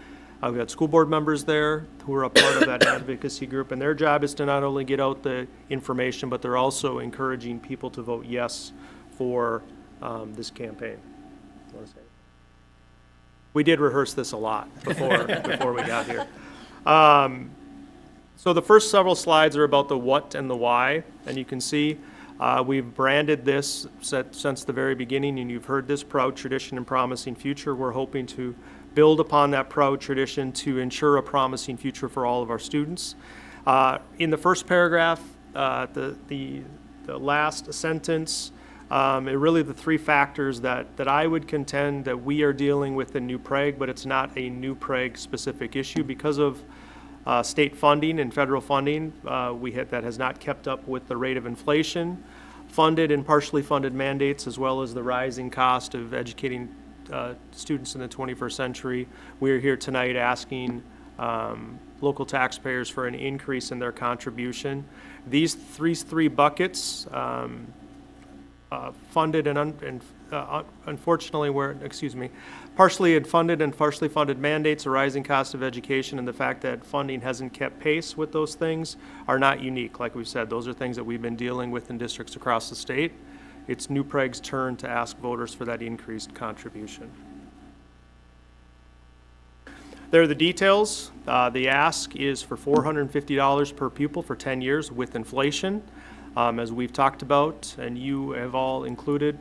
We've got school board members there who are a part of that advocacy group, and their job is to not only get out the information, but they're also encouraging people to vote yes for this campaign. We did rehearse this a lot before we got here. So the first several slides are about the what and the why, and you can see we've branded this since the very beginning, and you've heard this Proud Tradition and Promising Future. We're hoping to build upon that proud tradition to ensure a promising future for all of our students. In the first paragraph, the last sentence, really the three factors that I would contend that we are dealing with in New Prague, but it's not a New Prague specific issue because of state funding and federal funding that has not kept up with the rate of inflation, funded and partially funded mandates, as well as the rising cost of educating students in the 21st century. We are here tonight asking local taxpayers for an increase in their contribution. These three buckets, funded and unfortunately partially funded and partially funded mandates, a rising cost of education, and the fact that funding hasn't kept pace with those things are not unique. Like we've said, those are things that we've been dealing with in districts across the state. It's New Prague's turn to ask voters for that increased contribution. There are the details. The ask is for $450 per pupil for 10 years with inflation, as we've talked about, and you have all included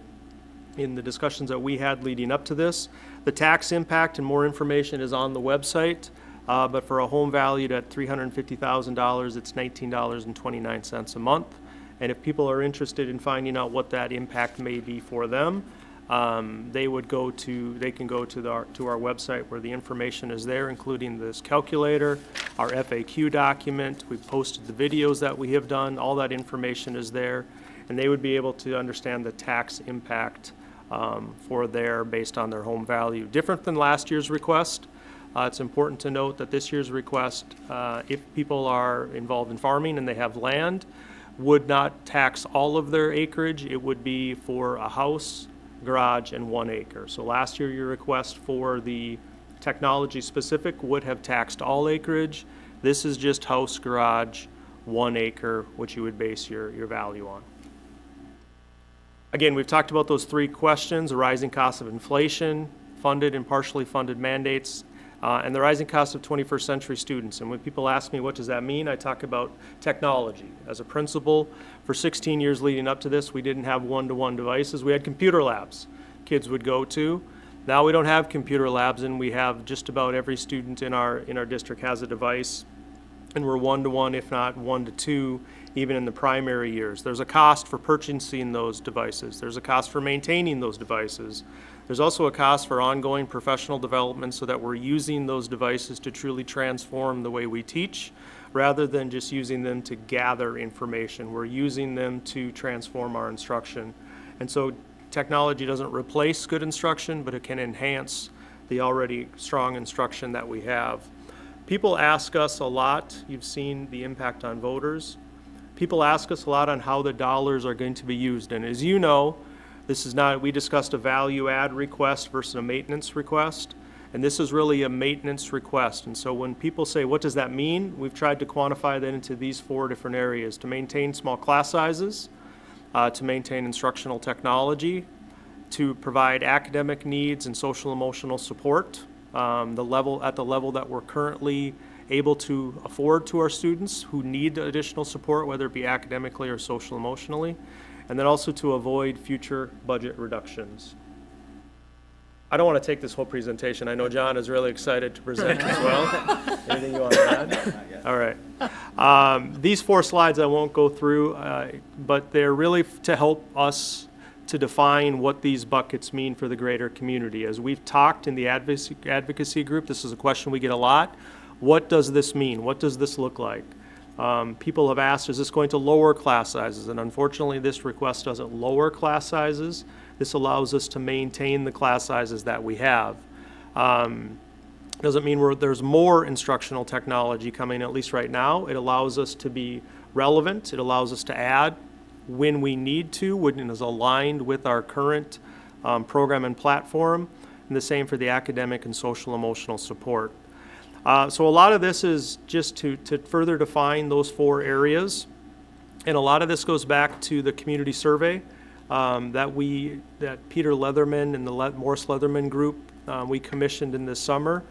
in the discussions that we had leading up to this. The tax impact and more information is on the website, but for a home valued at $350,000, it's $19.29 a month. And if people are interested in finding out what that impact may be for them, they can go to our website where the information is there, including this calculator, our FAQ document. We've posted the videos that we have done. All that information is there, and they would be able to understand the tax impact based on their home value. Different than last year's request. It's important to note that this year's request, if people are involved in farming and they have land, would not tax all of their acreage. It would be for a house, garage, and 1 acre. So last year, your request for the technology specific would have taxed all acreage. This is just house, garage, 1 acre, which you would base your value on. Again, we've talked about those three questions: the rising cost of inflation, funded and partially funded mandates, and the rising cost of 21st century students. And when people ask me, what does that mean? I talk about technology. As a principal, for 16 years leading up to this, we didn't have one-to-one devices. We had computer labs kids would go to. Now we don't have computer labs, and we have just about every student in our district has a device, and we're one-to-one, if not one-to-two, even in the primary years. There's a cost for purchasing those devices. There's a cost for maintaining those devices. There's also a cost for ongoing professional development so that we're using those devices to truly transform the way we teach, rather than just using them to gather information. We're using them to transform our instruction. And so technology doesn't replace good instruction, but it can enhance the already strong instruction that we have. People ask us a lot, you've seen the impact on voters. People ask us a lot on how the dollars are going to be used. And as you know, this is not, we discussed a value add request versus a maintenance request. And this is really a maintenance request. And so when people say, what does that mean? We've tried to quantify that into these 4 different areas: to maintain small class sizes, to maintain instructional technology, to provide academic needs and social emotional support, at the level that we're currently able to afford to our students who need additional support, whether it be academically or social emotionally, and then also to avoid future budget reductions. I don't want to take this whole presentation. I know John is really excited to present as well. Anything you want to add? All right. These 4 slides I won't go through, but they're really to help us to define what these buckets mean for the greater community. As we've talked in the advocacy group, this is a question we get a lot. What does this mean? What does this look like? People have asked, is this going to lower class sizes? And unfortunately, this request doesn't lower class sizes. This allows us to maintain the class sizes that we have. Doesn't mean there's more instructional technology coming, at least right now. It allows us to be relevant. It allows us to add when we need to, when it is aligned with our current program and platform, and the same for the academic and social emotional support. So a lot of this is just to further define those 4 areas. And a lot of this goes back to the community survey that Peter Leatherman and the Morris Leatherman group we commissioned in this summer.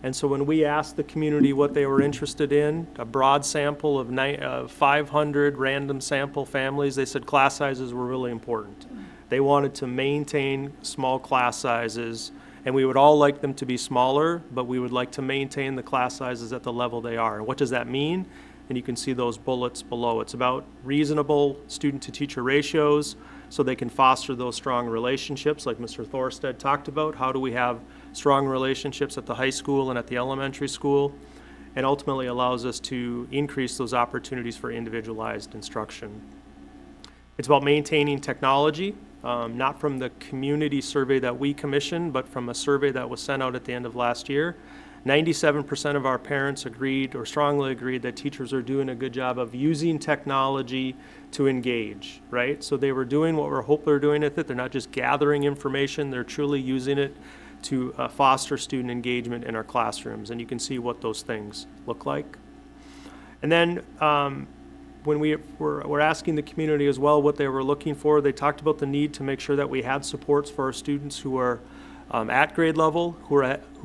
And so when we asked the community what they were interested in, a broad sample of 500 random sample families, they said class sizes were really important. They wanted to maintain small class sizes, and we would all like them to be smaller, but we would like to maintain the class sizes at the level they are. And what does that mean? And you can see those bullets below. It's about reasonable student-to-teacher ratios so they can foster those strong relationships like Mr. Thorstead talked about. How do we have strong relationships at the high school and at the elementary school? And ultimately allows us to increase those opportunities for individualized instruction. It's about maintaining technology, not from the community survey that we commissioned, but from a survey that was sent out at the end of last year. 97% of our parents agreed or strongly agreed that teachers are doing a good job of using technology to engage, right? So they were doing what we hope they're doing with it. They're not just gathering information, they're truly using it to foster student engagement in our classrooms. And you can see what those things look like. And then when we were asking the community as well what they were looking for, they talked about the need to make sure that we had supports for our students who are at grade level, who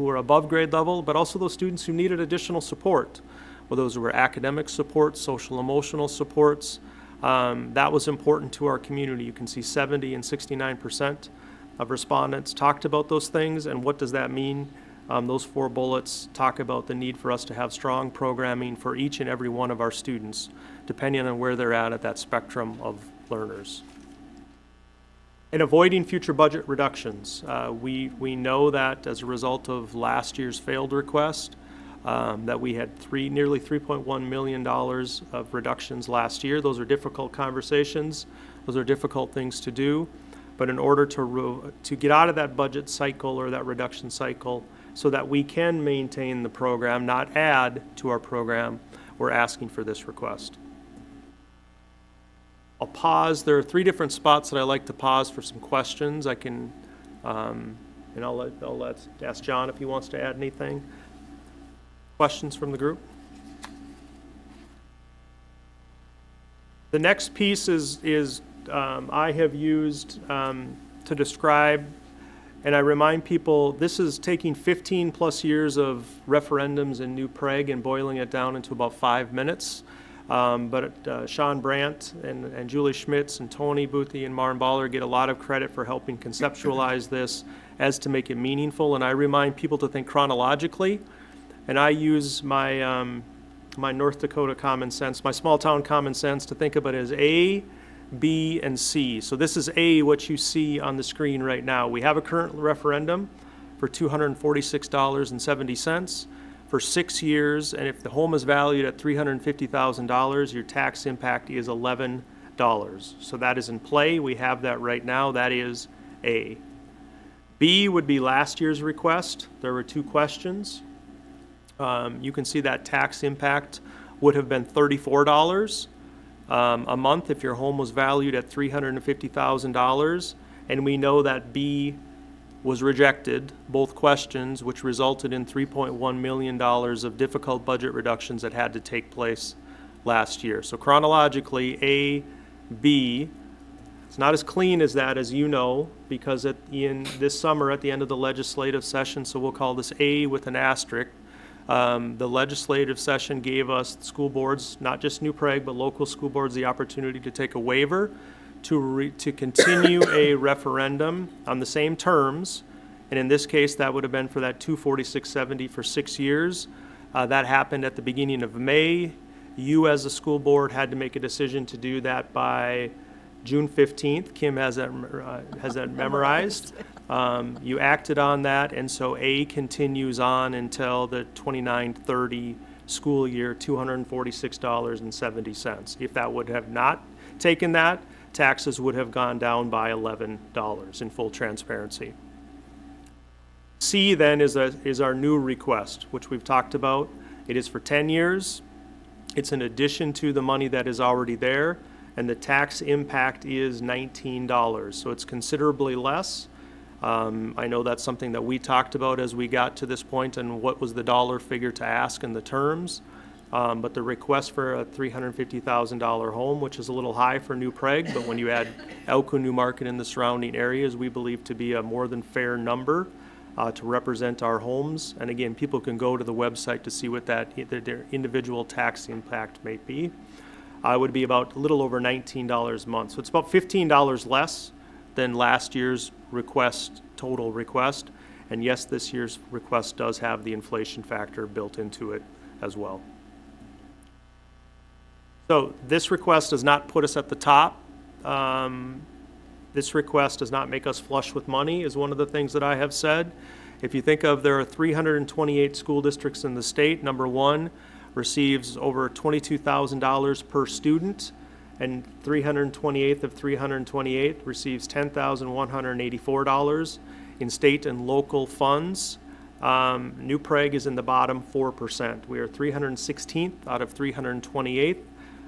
are above grade level, but also those students who needed additional support. Well, those were academic supports, social emotional supports. That was important to our community. You can see 70 and 69% of respondents talked about those things. And what does that mean? Those 4 bullets talk about the need for us to have strong programming for each and every one of our students, depending on where they're at that spectrum of learners. And avoiding future budget reductions. We know that as a result of last year's failed request, that we had nearly $3.1 million of reductions last year. Those are difficult conversations. Those are difficult things to do. But in order to get out of that budget cycle or that reduction cycle so that we can maintain the program, not add to our program, we're asking for this request. I'll pause. There are 3 different spots that I like to pause for some questions. I can, and I'll ask John if he wants to add anything. Questions from the group? The next piece is I have used to describe, and I remind people, this is taking 15-plus years of referendums in New Prague and boiling it down into about 5 minutes. But Sean Brandt and Julie Schmitz and Tony Boothie and Maren Baller get a lot of credit for helping conceptualize this as to make it meaningful. And I remind people to think chronologically. And I use my, my North Dakota common sense, my small town common sense, to think of it as A, B, and C. So this is A, what you see on the screen right now. We have a current referendum for $246.70 for 6 years, and if the home is valued at $350,000, your tax impact is $11. So that is in play. We have that right now. That is A. B would be last year's request. There were 2 questions. You can see that tax impact would have been $34 a month if your home was valued at $350,000. And we know that B was rejected, both questions, which resulted in $3.1 million of difficult budget reductions that had to take place last year. So chronologically, A, B, it's not as clean as that, as you know, because in this summer at the end of the legislative session, so we'll call this A with an asterisk, the legislative session gave us school boards, not just New Prague, but local school boards, the opportunity to take a waiver to continue a referendum on the same terms. And in this case, that would have been for that $246.70 for 6 years. That happened at the beginning of May. You, as a school board, had to make a decision to do that by June 15th. Kim has that memorized. You acted on that, and so A continues on until the 29-30 school year, $246.70. If that would have not taken that, taxes would have gone down by $11 in full transparency. C then is our new request, which we've talked about. It is for 10 years. It's in addition to the money that is already there, and the tax impact is $19, so it's considerably less. I know that's something that we talked about as we got to this point and what was the dollar figure to ask in the terms. But the request for a $350,000 home, which is a little high for New Prague, but when you add Elko, New Market, and the surrounding areas, we believe to be a more than fair number to represent our homes. And again, people can go to the website to see what their individual tax impact may be. Would be about a little over $19 a month. So it's about $15 less than last year's total request. And yes, this year's request does have the inflation factor built into it as well. So this request does not put us at the top. This request does not make us flush with money, is one of the things that I have said. If you think of there are 328 school districts in the state, number one receives over $22,000 per student, and 328th of 328 receives $10,184 in state and local funds. New Prague is in the bottom 4%. We are 316th out of 328th,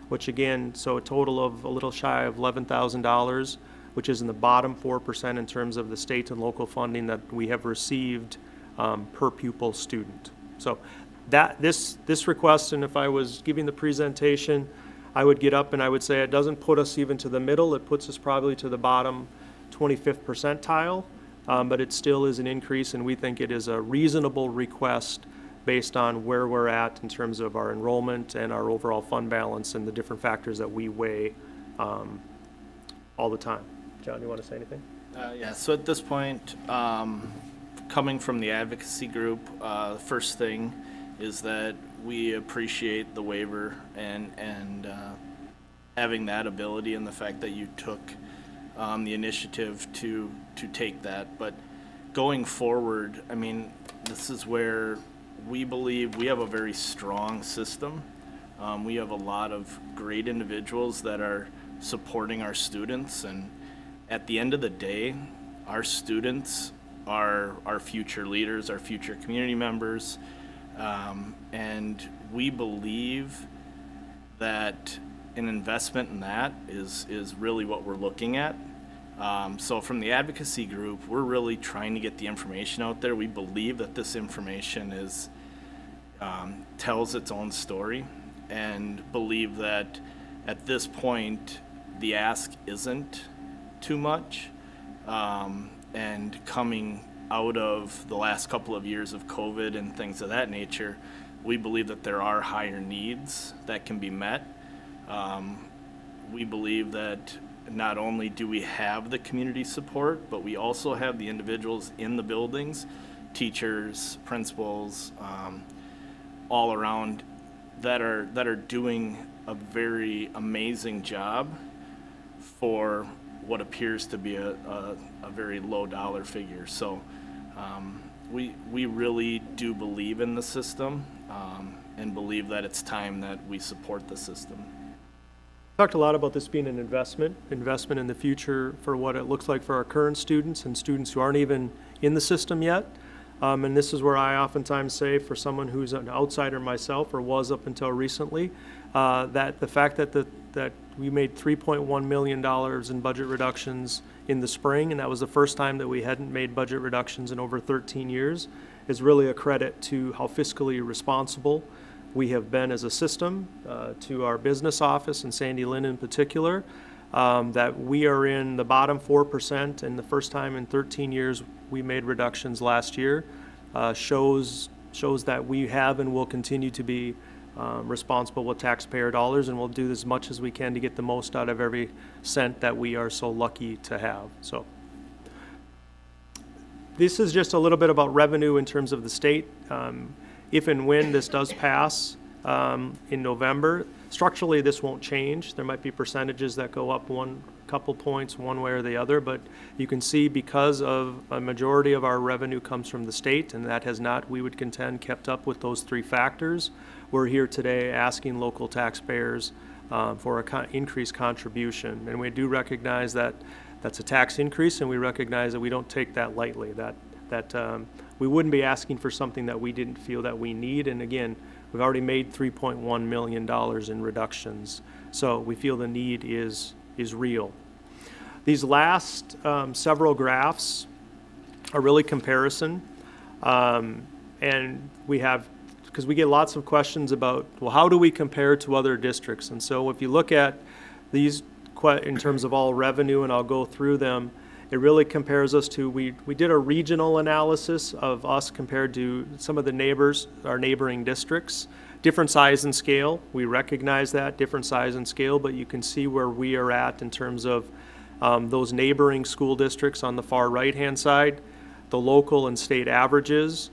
which again, so a total of a little shy of $11,000, which is in the bottom 4% in terms of the state and local funding that we have received per pupil student. So this request, and if I was giving the presentation, I would get up and I would say it doesn't put us even to the middle. It puts us probably to the bottom 25th percentile, but it still is an increase, and we think it is a reasonable request based on where we're at in terms of our enrollment and our overall fund balance and the different factors that we weigh all the time. John, you want to say anything? Yeah, so at this point, coming from the advocacy group, the first thing is that we appreciate the waiver and having that ability and the fact that you took the initiative to take that. But going forward, I mean, this is where we believe we have a very strong system. We have a lot of great individuals that are supporting our students, and at the end of the day, our students are our future leaders, our future community members, and we believe that an investment in that is really what we're looking at. So from the advocacy group, we're really trying to get the information out there. We believe that this information tells its own story, and believe that at this point, the ask isn't too much. And coming out of the last couple of years of COVID and things of that nature, we believe that there are higher needs that can be met. We believe that not only do we have the community support, but we also have the individuals in the buildings, teachers, principals, all around that are doing a very amazing job for what appears to be a very low dollar figure. So we really do believe in the system and believe that it's time that we support the system. Talked a lot about this being an investment in the future for what it looks like for our current students and students who aren't even in the system yet. And this is where I oftentimes say, for someone who's an outsider myself or was up until recently, that the fact that we made $3.1 million in budget reductions in the spring, and that was the first time that we hadn't made budget reductions in over 13 years, is really a credit to how fiscally responsible we have been as a system, to our business office and Sandy Lynn in particular, that we are in the bottom 4%, and the first time in 13 years we made reductions last year, shows that we have and will continue to be responsible with taxpayer dollars, and we'll do as much as we can to get the most out of every cent that we are so lucky to have. So this is just a little bit about revenue in terms of the state. If and when this does pass in November, structurally this won't change. There might be percentages that go up one couple points one way or the other, but you can see because of a majority of our revenue comes from the state, and that has not, we would contend, kept up with those three factors. We're here today asking local taxpayers for an increased contribution, and we do recognize that that's a tax increase, and we recognize that we don't take that lightly, that we wouldn't be asking for something that we didn't feel that we need. And again, we've already made $3.1 million in reductions, so we feel the need is real. These last several graphs are really comparison, and we have, because we get lots of questions about, well, how do we compare to other districts? And so if you look at these in terms of all revenue, and I'll go through them, it really compares us to, we did a regional analysis of us compared to some of the neighbors, our neighboring districts. Different size and scale, we recognize that, different size and scale, but you can see where we are at in terms of those neighboring school districts on the far right-hand side, the local and state averages.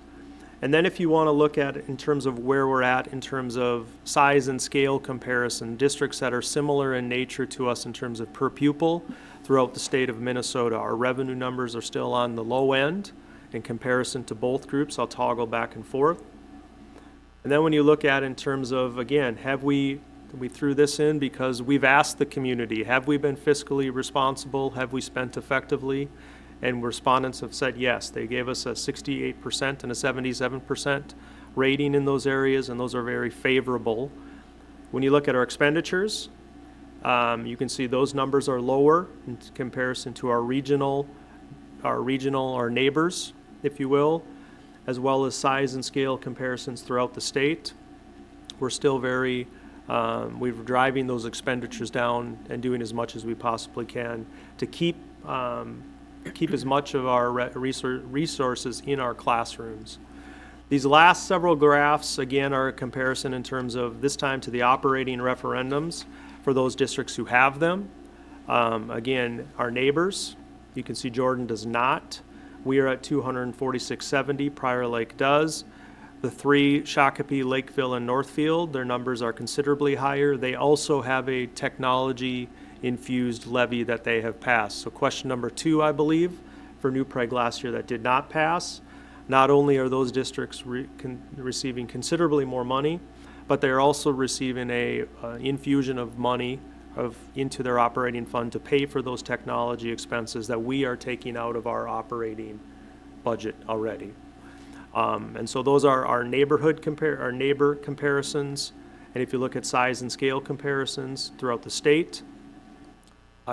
And then if you want to look at it in terms of where we're at in terms of size and scale comparison, districts that are similar in nature to us in terms of per pupil throughout the state of Minnesota, our revenue numbers are still on the low end in comparison to both groups. I'll toggle back and forth. And then when you look at in terms of, again, we threw this in because we've asked the community, have we been fiscally responsible? Have we spent effectively? And respondents have said yes. They gave us a 68% and a 77% rating in those areas, and those are very favorable. When you look at our expenditures, you can see those numbers are lower in comparison to our regional, our neighbors, if you will, as well as size and scale comparisons throughout the state. We're still very, we're driving those expenditures down and doing as much as we possibly can to keep as much of our resources in our classrooms. These last several graphs, again, are a comparison in terms of this time to the operating referendums for those districts who have them. Again, our neighbors, you can see Jordan does not. We are at 24670, Prior Lake does. The three, Shakopee, Lakeville, and Northfield, their numbers are considerably higher. They also have a technology-infused levy that they have passed. So question number 2, I believe, for New Prague last year that did not pass. Not only are those districts receiving considerably more money, but they're also receiving a infusion of money into their operating fund to pay for those technology expenses that we are taking out of our operating budget already. And so those are our neighbor comparisons. And if you look at size and scale comparisons throughout the state,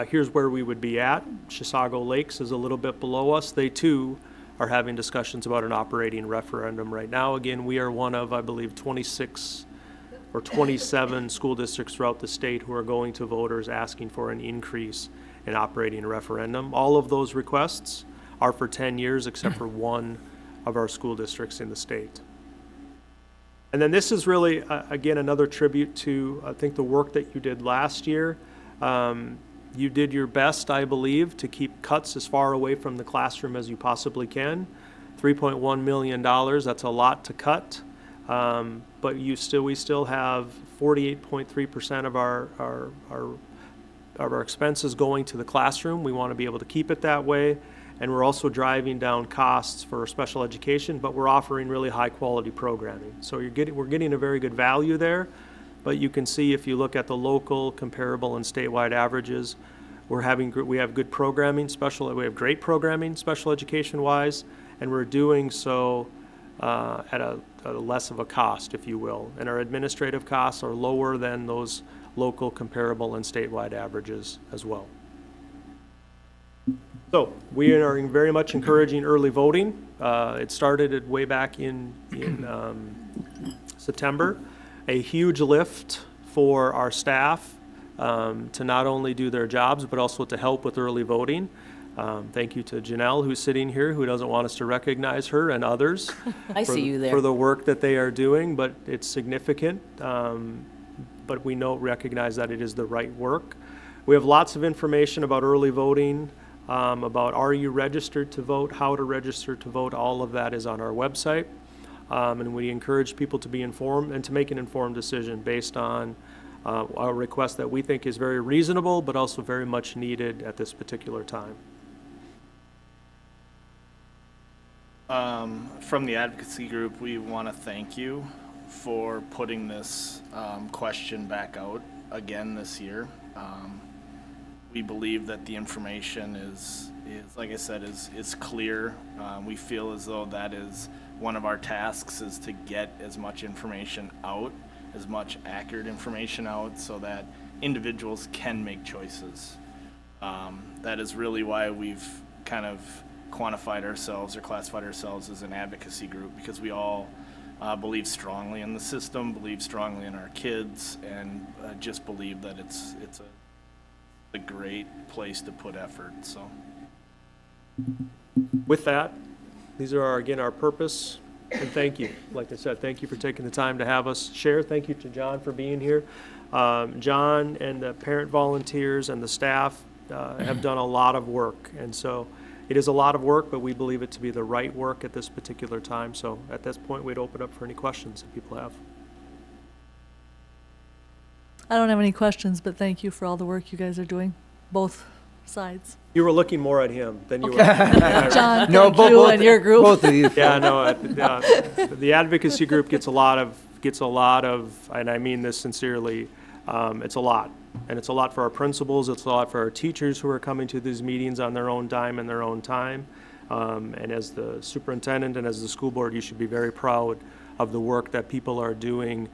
here's where we would be at. Chisago Lakes is a little bit below us. They too are having discussions about an operating referendum right now. Again, we are one of, I believe, 26 or 27 school districts throughout the state who are going to voters asking for an increase in operating referendum. All of those requests are for 10 years except for one of our school districts in the state. And then this is really, again, another tribute to, I think, the work that you did last year. You did your best, I believe, to keep cuts as far away from the classroom as you possibly can. $3.1 million, that's a lot to cut. But we still have 48.3% of our expenses going to the classroom. We want to be able to keep it that way. And we're also driving down costs for special education, but we're offering really high quality programming. So we're getting a very good value there. But you can see if you look at the local, comparable, and statewide averages, we have good programming, we have great programming special education wise, and we're doing so at a less of a cost, if you will. And our administrative costs are lower than those local, comparable, and statewide averages as well. So we are very much encouraging early voting. It started way back in September. A huge lift for our staff to not only do their jobs, but also to help with early voting. Thank you to Janelle, who's sitting here, who doesn't want us to recognize her, and others. I see you there. For the work that they are doing, but it's significant. But we recognize that it is the right work. We have lots of information about early voting, about are you registered to vote, how to register to vote. All of that is on our website. And we encourage people to be informed and to make an informed decision based on a request that we think is very reasonable, but also very much needed at this particular time. From the advocacy group, we want to thank you for putting this question back out again this year. We believe that the information is like I said, is clear. We feel as though that is one of our tasks, is to get as much information out, as much accurate information out, so that individuals can make choices. That is really why we've kind of quantified ourselves or classified ourselves as an advocacy group, because we all believe strongly in the system, believe strongly in our kids, and just believe that it's a great place to put effort. So With that, these are again our purpose, and thank you. Like I said, thank you for taking the time to have us share. Thank you to John for being here. John and the parent volunteers and the staff have done a lot of work, and so it is a lot of work, but we believe it to be the right work at this particular time. So at this point, we'd open up for any questions that people have. I don't have any questions, but thank you for all the work you guys are doing, both sides. You were looking more at him than you were. John, thank you and your group. Both of you. Yeah, no, the advocacy group gets a lot of, and I mean this sincerely, it's a lot. And it's a lot for our principals, it's a lot for our teachers who are coming to these meetings on their own dime and their own time. And as the superintendent and as the school board, you should be very proud of the work that people are doing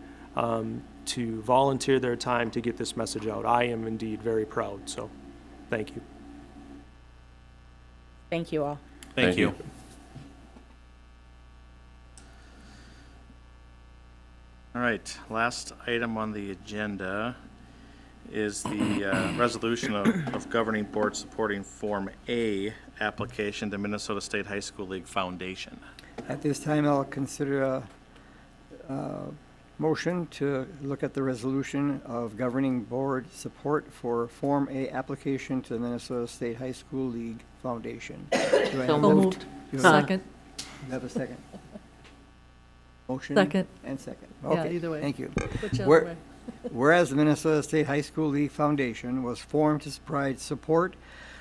to volunteer their time to get this message out. I am indeed very proud, so thank you. Thank you all. Thank you. All right, last item on the agenda is the resolution of governing board supporting Form A application to Minnesota State High School League Foundation. At this time, I'll consider a motion to look at the resolution of governing board support for Form A application to the Minnesota State High School League Foundation. Do I So have a- moved. you have a- Second. you have a second? Motion? Second. And second. Yeah, Okay, either way. thank you. Whichever Where- way. Whereas the Minnesota State High School League Foundation was formed to provide support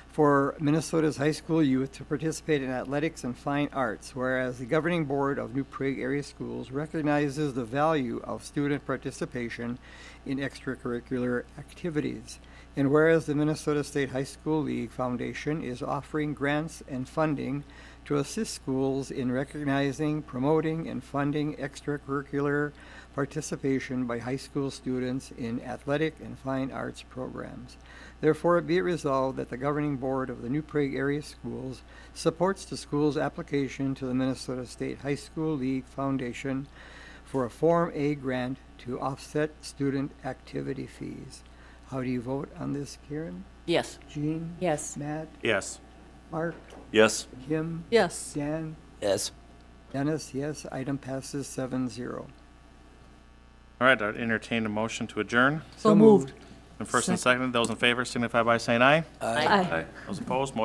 for Minnesota's high school youth to participate in athletics and fine arts, whereas the governing board of New Prague area schools recognizes the value of student participation in extracurricular activities. And whereas the Minnesota State High School League Foundation is offering grants and funding to assist schools in recognizing, promoting, and funding extracurricular participation by high school students in athletic and fine arts programs. Therefore, be it resolved that the governing board of the New Prague area schools supports the school's application to the Minnesota State High School League Foundation for a Form A grant to offset student activity fees. How do you vote on this, Karen? Yes. Jean? Yes. Matt? Yes. Mark? Yes. Kim? Yes. Dan? Yes. Dennis, yes. Item passes 7-0. All right, I'd entertain a motion to adjourn. So moved. And first and second, those in favor signify by saying aye. Aye. Those opposed, motion